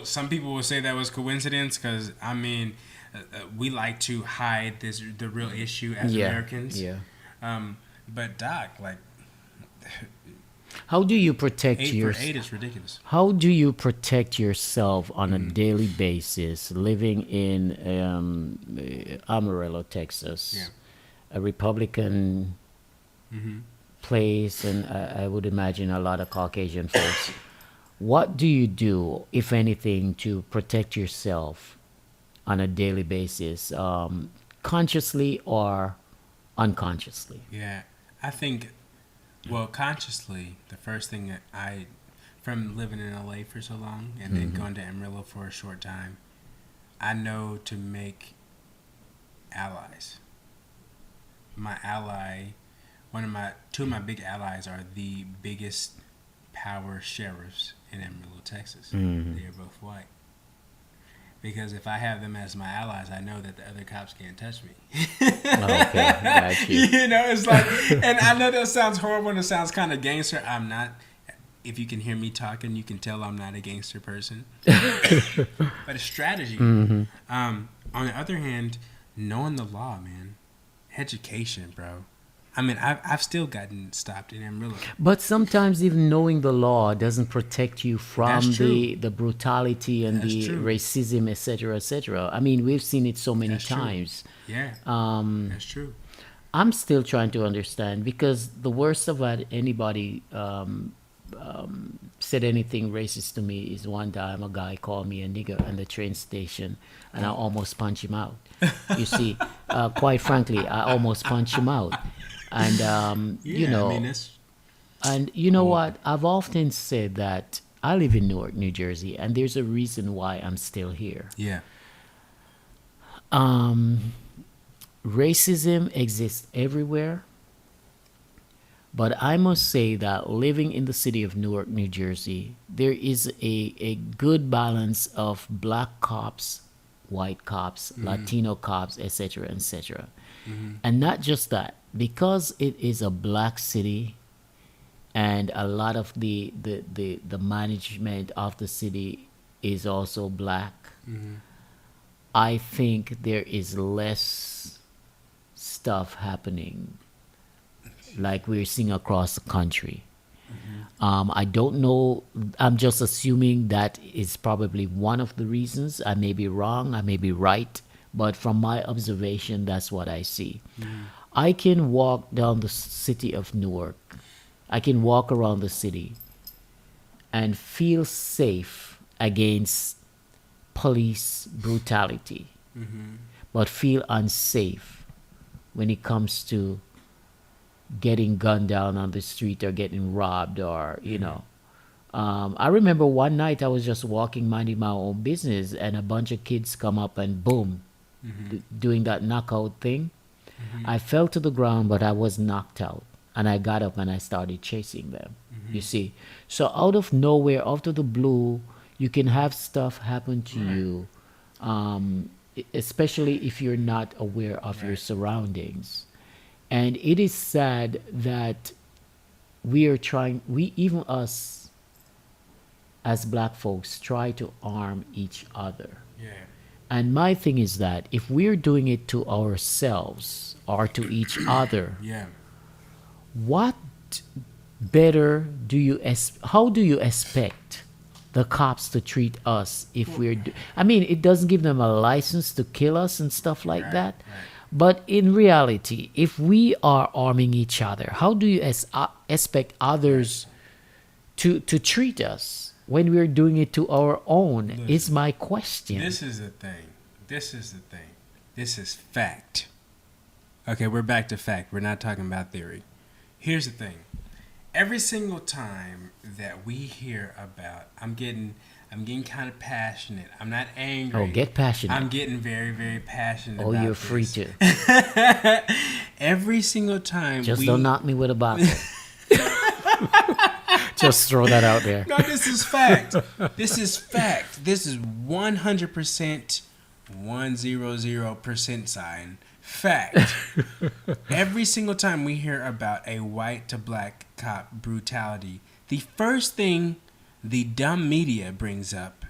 Some people will say that was coincidence because, we like to hide the real issue as Americans. Yeah. But Doc, like, how do you protect 8 your? for 8 is ridiculous. How do you protect yourself on a daily basis living in Amarillo, Texas, a Republican place, and I would imagine a lot of Caucasian folks? What do you do, if anything, to protect yourself on a daily basis, consciously or unconsciously? Yeah, I think, well, consciously, the first thing that from living in LA for so long and then going to Amarillo for a short time, I know to make allies. My ally, two of my big allies are the biggest power sheriffs in Amarillo, Texas. They are both white. Because if I have them as my allies, I know that the other cops can't touch me. Okay, got you. It's like, and I know that sounds horrible and it sounds kind of gangster. I'm not. If you can hear me talking, you can tell I'm not a gangster person. But it's strategy. On the other hand, knowing the law, man. Education, bro. I've still gotten stopped in Amarillo. But sometimes even knowing the law doesn't protect you from the brutality and That's the true. racism, etc., etc. We've seen it so many That's true. times. Yeah, that's true. I'm still trying to understand, because the worst of what anybody said anything racist to me is one time a guy called me a nigger at the train station, and I almost punched him out. You see, quite frankly, I almost punched him out. And, and you know what? I've often said that I live in Newark, New Jersey, and there's a reason why I'm still here. Yeah. Racism exists everywhere, but I must say that living in the city of Newark, New Jersey, there is a good balance of black cops, white cops, Latino cops, etc., etc. And not just that, because it is a black city and a lot of the management of the city is also black, I think there is less stuff happening like we're seeing across the country. I don't know. I'm just assuming that is probably one of the reasons. I may be wrong. I may be right. But from my observation, that's what I see. I can walk down the city of Newark. I can walk around the city and feel safe against police brutality, but feel unsafe when it comes to getting gunned down on the street or getting robbed or, I remember one night I was just walking, minding my own business, and a bunch of kids come up and boom, doing that knockout thing. I fell to the ground, but I was knocked out. And I got up and I started chasing them. You see? So out of nowhere, out of the blue, you can have stuff happen to you, especially if you're not aware of your surroundings. And it is sad that we are trying, we even us as black folks try to arm each other. Yeah. And my thing is that if we're doing it to ourselves or to each other, Yeah. what better do you how do you expect the cops to treat us if I mean, it doesn't give them a license to kill us and stuff like that. Right. But in reality, if we are arming each other, how do you expect others to treat us when we're doing it to our own? Is my question. This is the thing. This is fact. Okay, we're back to fact. We're not talking about theory. Here's the thing. Every single time that we hear about, I'm getting kind of passionate. I'm not angry. Oh, get passionate. I'm getting very, very passionate. Oh, about you're free this. to. Every single time. Just don't knock me with a bottle. Just throw that out there. No, this is fact. This is fact. This is 100%, 100% sign. Fact. Every single time we hear about a white to black cop brutality, the first thing the dumb media brings up,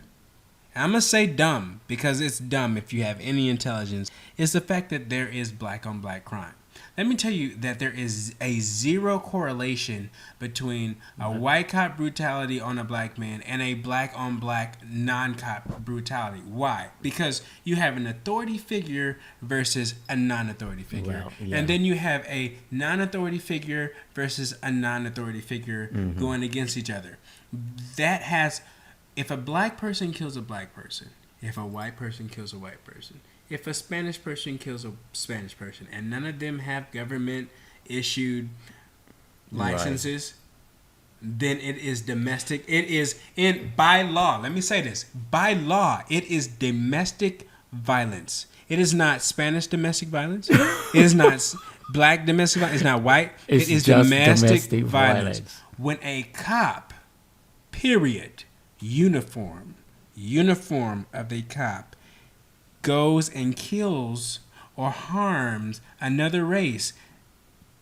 and I'm going to say dumb because it's dumb if you have any intelligence, is the fact that there is black on black crime. Let me tell you that there is a zero correlation between a white cop brutality on a black man and a black on black non-cop brutality. Why? Because you have an authority figure versus a non-authority figure. Well, yeah. And then you have a non-authority figure versus a non-authority figure going against each other. That has, if a black person kills a black person, if a white person kills a white person, if a Spanish person kills a Spanish person, and none of them have government issued licenses, then it is domestic. It is by law. Let me say this. By law, it is domestic violence. It is not Spanish domestic violence. It is not black domestic violence. It's not white. It's it is just domestic domestic violence. violence. When a cop, period, uniform of a cop, goes and kills or harms another race,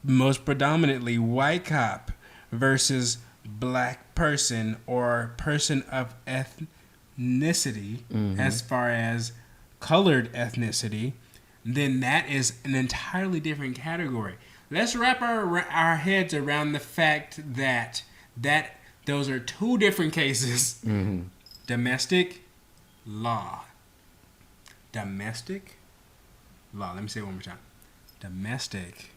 most predominantly white cop versus black person or person of ethnicity, as far as colored ethnicity, then that is an entirely different category. Let's wrap our heads around the fact that those are two different cases. Domestic law. Domestic law. Let me say it one more time. Domestic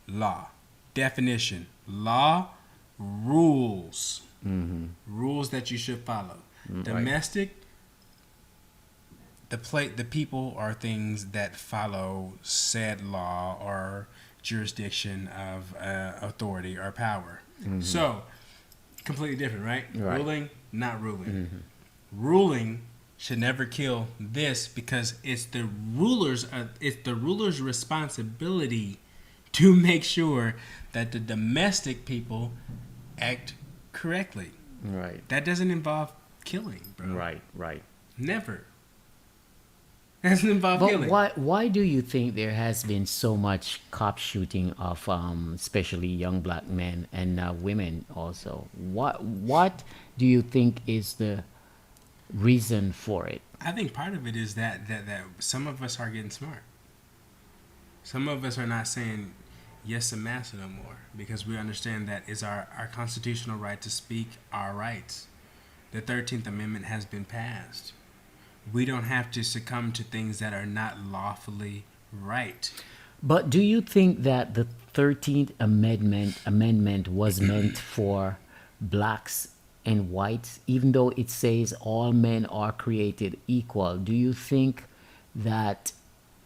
law. Definition. Law, rules. Rules that you should follow. Domestic, the people are things that follow said law or jurisdiction of authority or power. So, completely different, right? Ruling, not ruling. Ruling should never kill this because it's the ruler's responsibility to make sure that the domestic people act correctly. Right. That doesn't involve killing, bro. Right. Never. It doesn't involve But killing. why do you think there has been so much cop shooting of especially young black men and women also? What do you think is the reason for it? I think part of it is that some of us are getting smart. Some of us are not saying yes to massa no more because we understand that it's our constitutional right to speak our rights. The 13th Amendment has been passed. We don't have to succumb to things that are not lawfully right. But do you think that the 13th Amendment was meant for blacks and whites, even though it says all men are created equal? Do you think that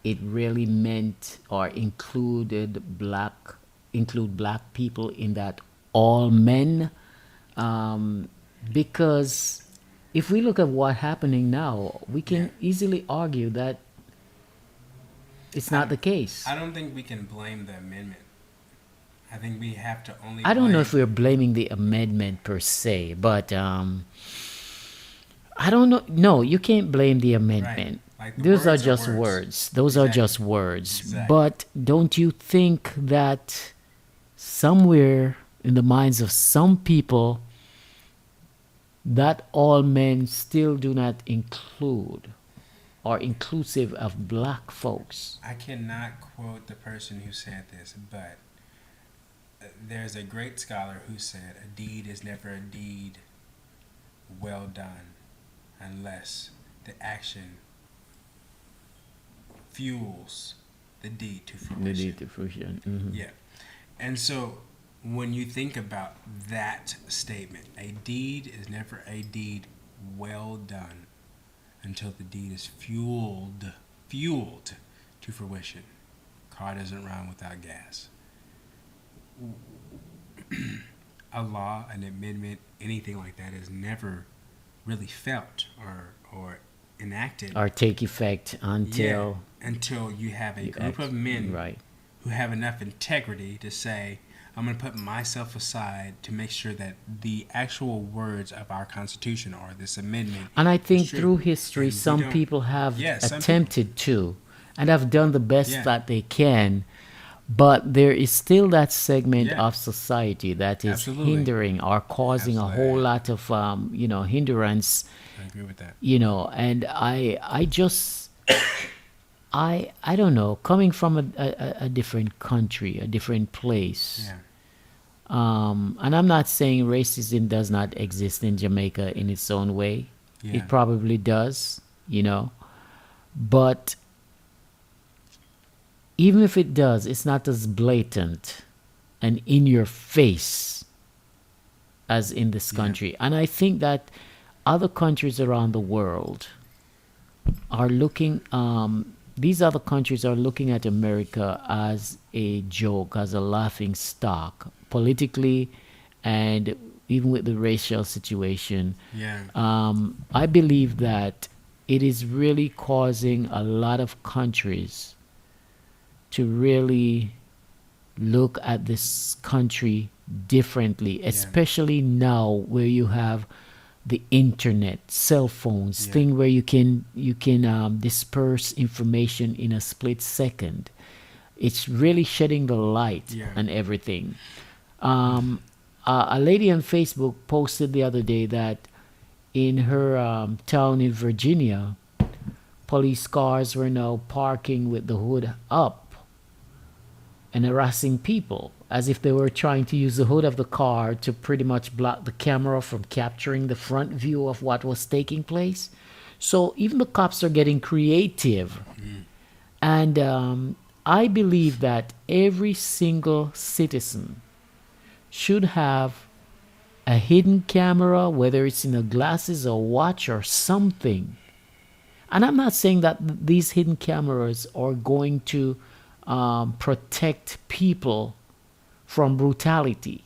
it really meant or include black people in that all men? Because if we look at what's happening now, we can easily argue that it's not the case. I don't think we can blame the amendment. I think we have to only I don't know if we're blaming the amendment per se, but I don't know. No, you can't blame the amendment. Right. Like Those are words just words. Those are just words. Exactly. But don't you think that somewhere in the minds of some people, that all men still do not include or inclusive of black folks. I cannot quote the person who said this, but there's a great scholar who said, "A deed is never a deed well done unless the action fuels the deed to fruition." The deed to fruition. Mm-hmm. Yeah. And so when you think about that statement, a deed is never a deed well done until the deed is fueled to fruition. Car doesn't run without gas. A law, an amendment, anything like that is never really felt or enacted Or take effect until until you have a you group of men right. who have enough integrity to say, I'm going to put myself aside to make sure that the actual words of our Constitution or this amendment. And I think is true. through history, And we some don't- people have Yeah, some attempted to and have done the best Yeah. that they can. But there is still that segment Yeah. of society that is Absolutely. hindering or causing a Absolutely. whole lot of, hindrance, I agree with that. and I just, I don't know, coming from a different country, a different place. Yeah. And I'm not saying racism does not exist in Jamaica in its own way. Yeah. It probably does, but even if it does, it's not as blatant and in your face as in this country. And I think that other countries around the world are looking, these other countries are looking at America as a joke, as a laughing stock, politically and even with the racial situation. Yeah. I believe that it is really causing a lot of countries to really look at this country differently, especially now where you have the internet, cell phones, thing where you can disperse information in a split second. It's really shedding the light on everything. A lady on Facebook posted the other day that in her town in Virginia, police cars were now parking with the hood up and harassing people as if they were trying to use the hood of the car to pretty much block the camera from capturing the front view of what was taking place. So even the cops are getting creative. And I believe that every single citizen should have a hidden camera, whether it's in a glasses or watch or something. And I'm not saying that these hidden cameras are going to protect people from brutality.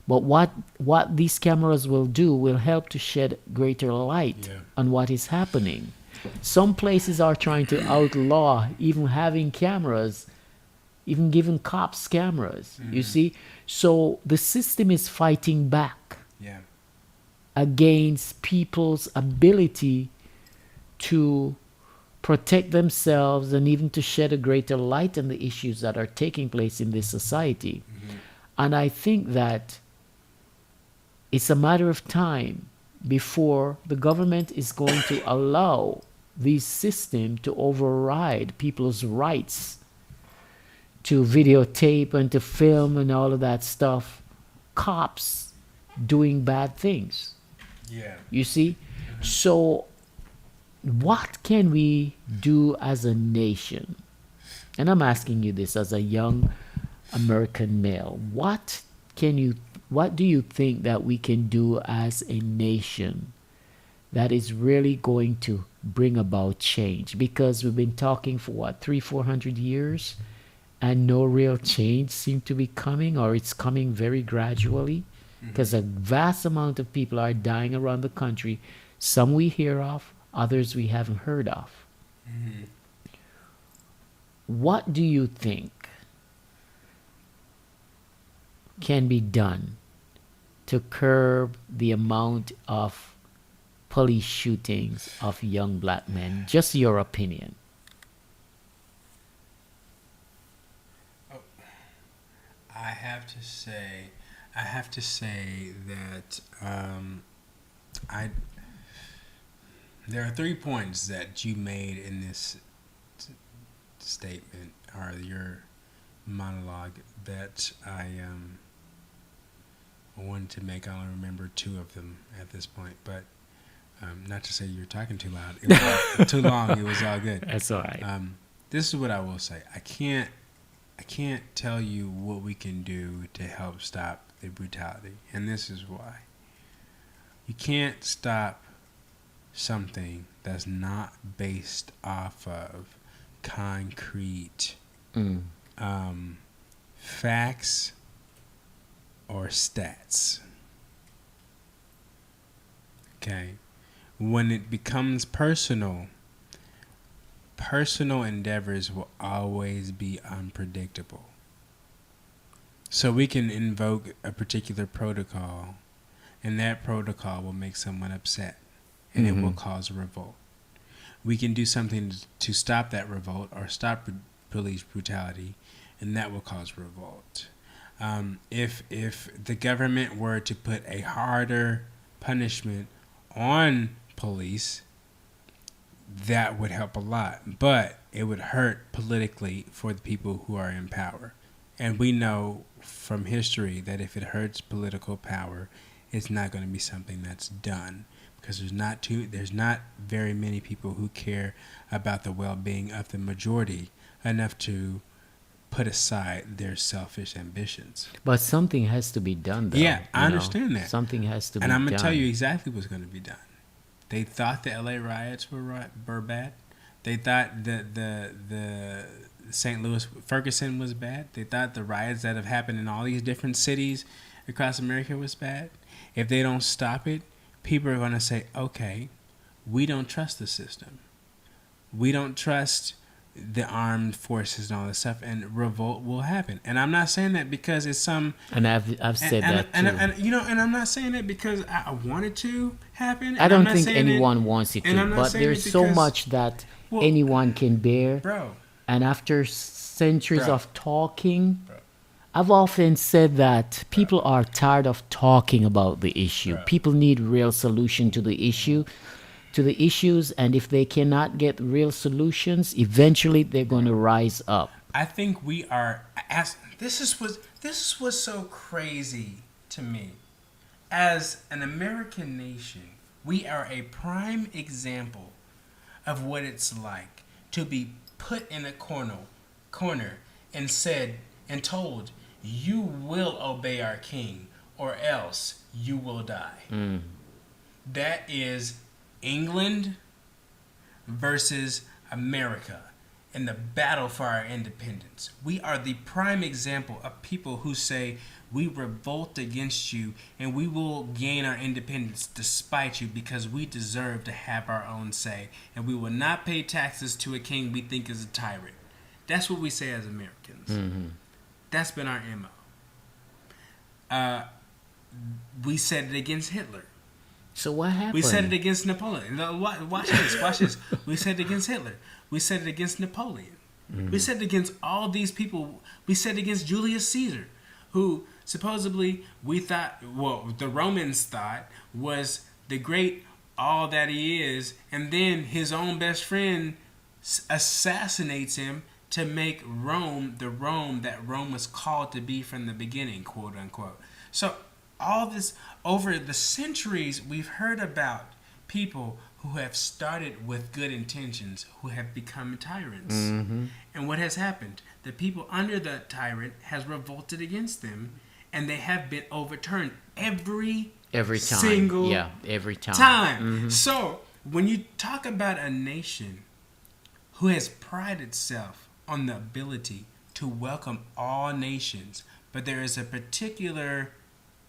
But what these cameras will do will help to shed greater light on what is happening. Some places are trying to outlaw even having cameras, even giving cops cameras, you see? So the system is fighting back against people's ability to protect themselves and even to shed a greater light on the issues that are taking place in this society. And I think that it's a matter of time before the government is going to allow these systems to override people's rights to videotape and to film and all of that stuff. Cops doing bad things. You see? So what can we do as a nation? And I'm asking you this as a young American male. What do you think that we can do as a nation that is really going to bring about change? Because we've been talking for 300-400 years and no real change seems to be coming, or it's coming very gradually, because a vast amount of people are dying around the country. Some we hear of, others we haven't heard of. What do you think can be done to curb the amount of police shootings of young black men? Just your opinion. I have to say, I have to say that I there are 3 points that you made in this statement or your monologue that I wanted to make. I only remember 2 of them at this point, but not to say you're talking too loud. It was too long. It was all good. That's all right. This is what I will say. I can't tell you what we can do to help stop the brutality, and this is why. You can't stop something that's not based off of concrete facts or stats. Okay? When it becomes personal endeavors will always be unpredictable. So we can invoke a particular protocol, and that protocol will make someone upset, and it will cause a revolt. We can do something to stop that revolt or stop police brutality, and that will cause revolt. If the government were to put a harder punishment on police, that would help a lot, but it would hurt politically for the people who are in power. And we know from history that if it hurts political power, it's not going to be something that's done, because there's not very many people who care about the well-being of the majority enough to put aside their selfish ambitions. But something has to be done, though. Yeah, I understand that. Something has to be done. And I'm going to tell you exactly what's going to be done. They thought the LA riots were bad. They thought the St. Louis Ferguson was bad. They thought the riots that have happened in all these different cities across America was bad. If they don't stop it, people are going to say, okay, we don't trust the system. We don't trust the armed forces and all this stuff, and revolt will happen. And I'm not saying that because it's some... And I've said that too. And I'm not saying that because I want it to happen. I don't think anyone wants it to, but there's so much that anyone can bear. Bro. And after centuries of talking, I've often said that people are tired of talking about the issue. People need real solution to the issues, and if they cannot get real solutions, eventually they're going to rise up. I think we are. This is what's so crazy to me. As an American nation, we are a prime example of what it's like to be put in a corner and said and told, you will obey our king or else you will die. That is England versus America in the battle for our independence. We are the prime example of people who say, we revolt against you and we will gain our independence despite you, because we deserve to have our own say, and we will not pay taxes to a king we think is a tyrant. That's what we say as Americans. That's been our MO. We said it against Hitler. So what happened? We said it against Napoleon. Watch this. We said it against Hitler. We said it against Napoleon. We said it against all these people. We said it against Julius Caesar, who supposedly the Romans thought was the great all that he is, and then his own best friend assassinates him to make Rome the Rome that Rome was called to be from the beginning, quote unquote. So all this, over the centuries, we've heard about people who have started with good intentions who have become tyrants. And what has happened? The people under the tyrant has revolted against them, and they have been overturned every time. Single every time. So when you talk about a nation who has prided itself on the ability to welcome all nations, but there is a particular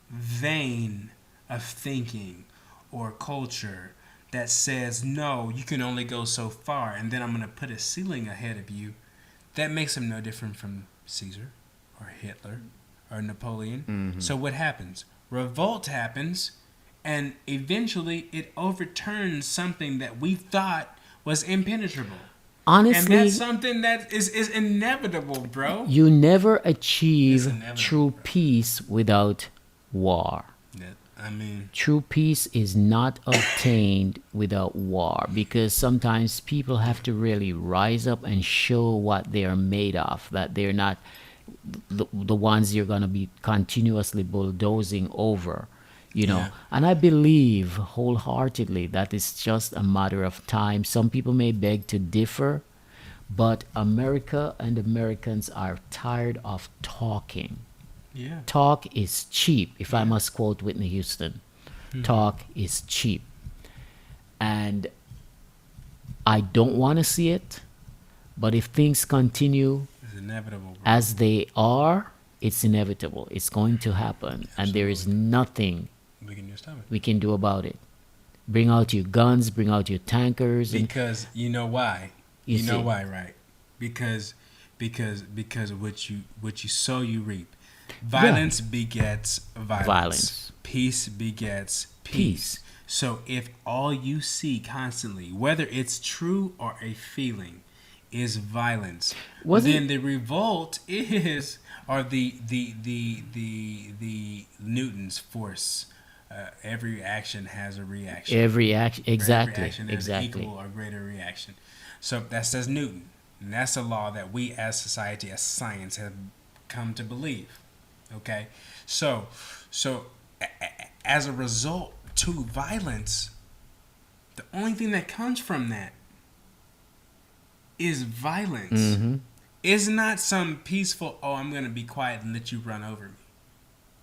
vein of thinking or culture that says, no, you can only go so far, and then I'm going to put a ceiling ahead of you, that makes them no different from Caesar or Hitler or Napoleon. So what happens? Revolt happens, and eventually it overturns something that we thought was impenetrable. Honestly, and that's something that is inevitable, bro. You never achieve true peace without war. That, I mean, True peace is not obtained without war, because sometimes people have to really rise up and show what they are made of, that they're not the ones you're going to be continuously bulldozing over, you know. Yeah. And I believe wholeheartedly that it's just a matter of time. Some people may beg to differ, but America and Americans are tired of talking. yeah. Talk is cheap, if I must quote Whitney Houston. Talk is cheap. And I don't want to see it, but if things continue It's inevitable, bro. as they are, it's inevitable. It's going to happen. And there is nothing We can just stomach. we can do about it. Bring out your guns, bring out your tankers. And Because you know why? You You know see. why, right? Because what you sow, you reap. Violence begets violence. Violence. Peace begets Peace. peace. So if all you see constantly, whether it's true or a feeling, is violence, Was then it- the revolt is, or the Newton's force. Every action has a reaction. every action, For every exactly, action, there's exactly. an equal or greater reaction. So that says Newton. And that's a law that we as society, as science, have come to believe. Okay? So as a result to violence, the only thing that comes from that is violence. Mm-hmm. It's not some peaceful, oh, I'm going to be quiet and let you run over me.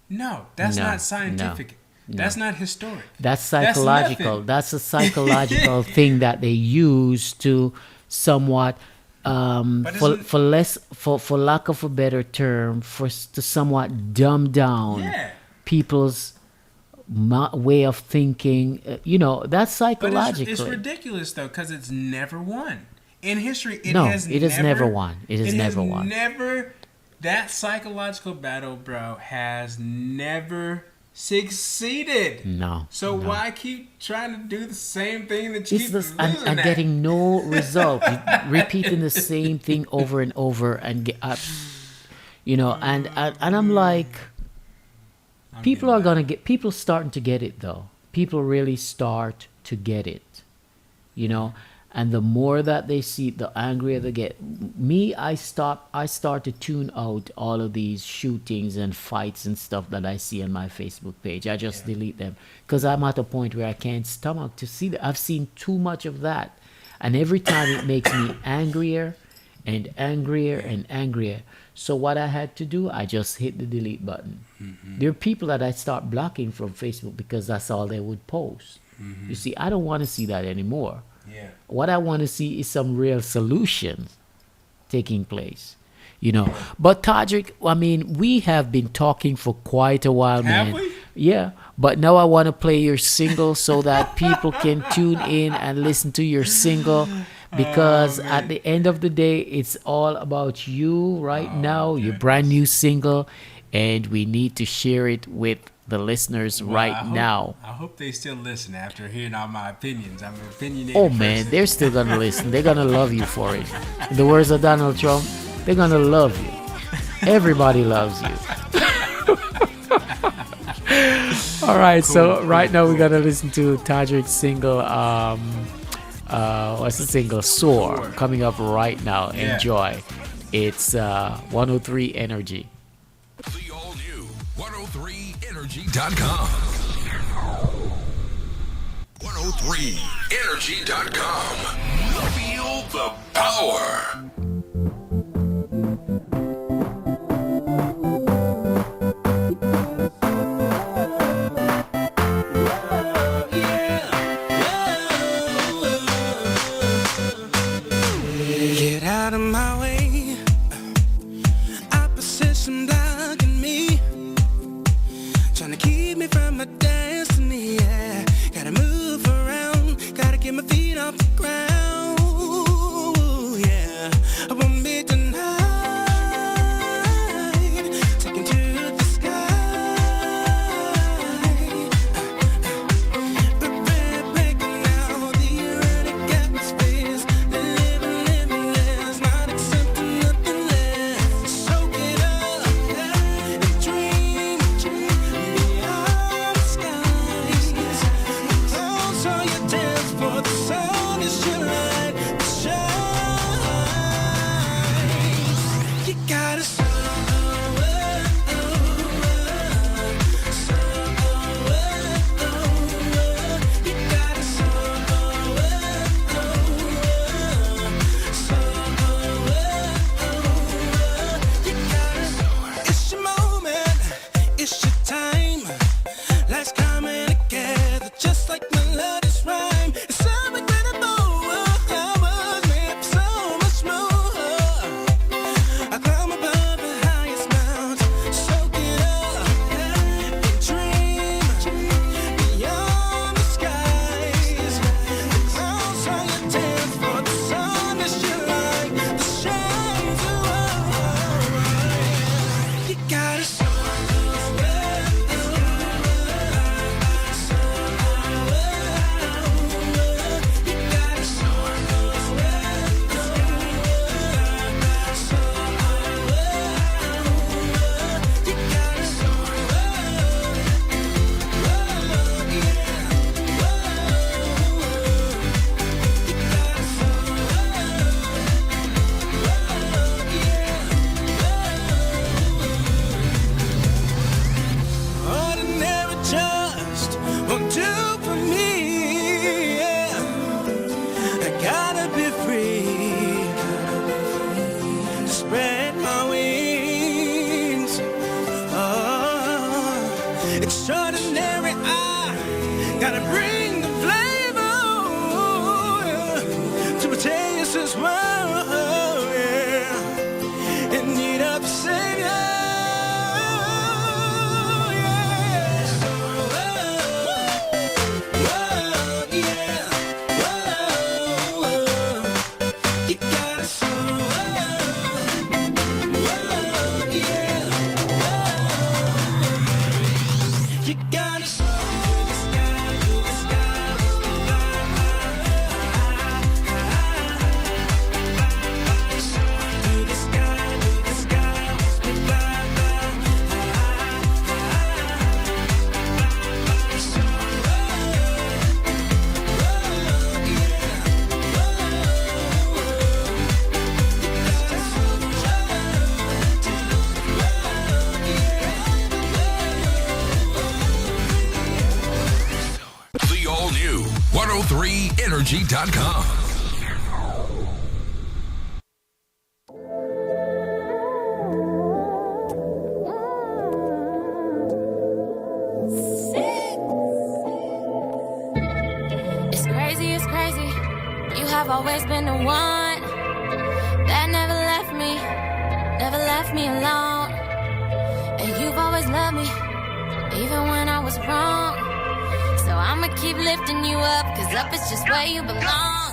No, that's No, not scientific. no. That's not historic. That's psychological. nothing. That's a psychological thing that they use to somewhat, But for isn't- for less for lack of a better term, to somewhat dumb down Yeah. people's way of thinking. You know, that's But psychological. it's ridiculous though, because it's never won in history. It No, has it has never won. It has never won. Never. That psychological battle, bro, has never succeeded. No. So no. why keep trying to do the same thing that you It's keep this, losing and at? getting no result. Repeating the same thing over and over, and you know, and I'm like, people are gonna get. People starting to get it though. People really start to get it, you know. And the more that they see it, the angrier they get. Me, I start to tune out all of these shootings and fights and stuff that I see on my Facebook page. I just delete them because I'm at a point where I can't stomach to see that. I've seen too much of that, and every time it makes me angrier and angrier and angrier. So what I had to do, I just hit the delete button. There are people that I start blocking from Facebook because that's all they would post. You see, I don't want to see that anymore. Yeah. What I want to see is some real solutions taking place, you know. But Tadrick, I mean, we have been talking for quite a while, Have man. we? Yeah, but now I want to play your single so that people can tune in and listen to your single, because at the end of the day, it's all about you right now, your brand new single, and we need to share it with the listeners right now. I hope they still listen after hearing all my opinions. I'm an opinionated Oh man, person. they're still gonna listen. They're gonna love you for it. In the words of Donald Trump, they're gonna love you. Everybody loves you. All right, so right now we're gonna listen to Tadrick's single. What's the single? Soar, coming up right now. Yeah. Enjoy. It's 103 Energy. The all new 103energy.com. 103energy.com. Feel the power. Get out of my way. Opposition blocking me, trying to keep me from my destiny. Yeah, gotta move around, gotta get my feet off the ground. Yeah, I won't be denied. Taken to the sky. Prepare, breaking out the erratic atmospheres. Living, limitless, not accepting nothing less. Soak it up, highenergy.com. It's crazy. You have always been the one that never left me alone. And you've always loved me, even when I was wrong. So I'ma keep lifting you up, 'cause up is just where you belong.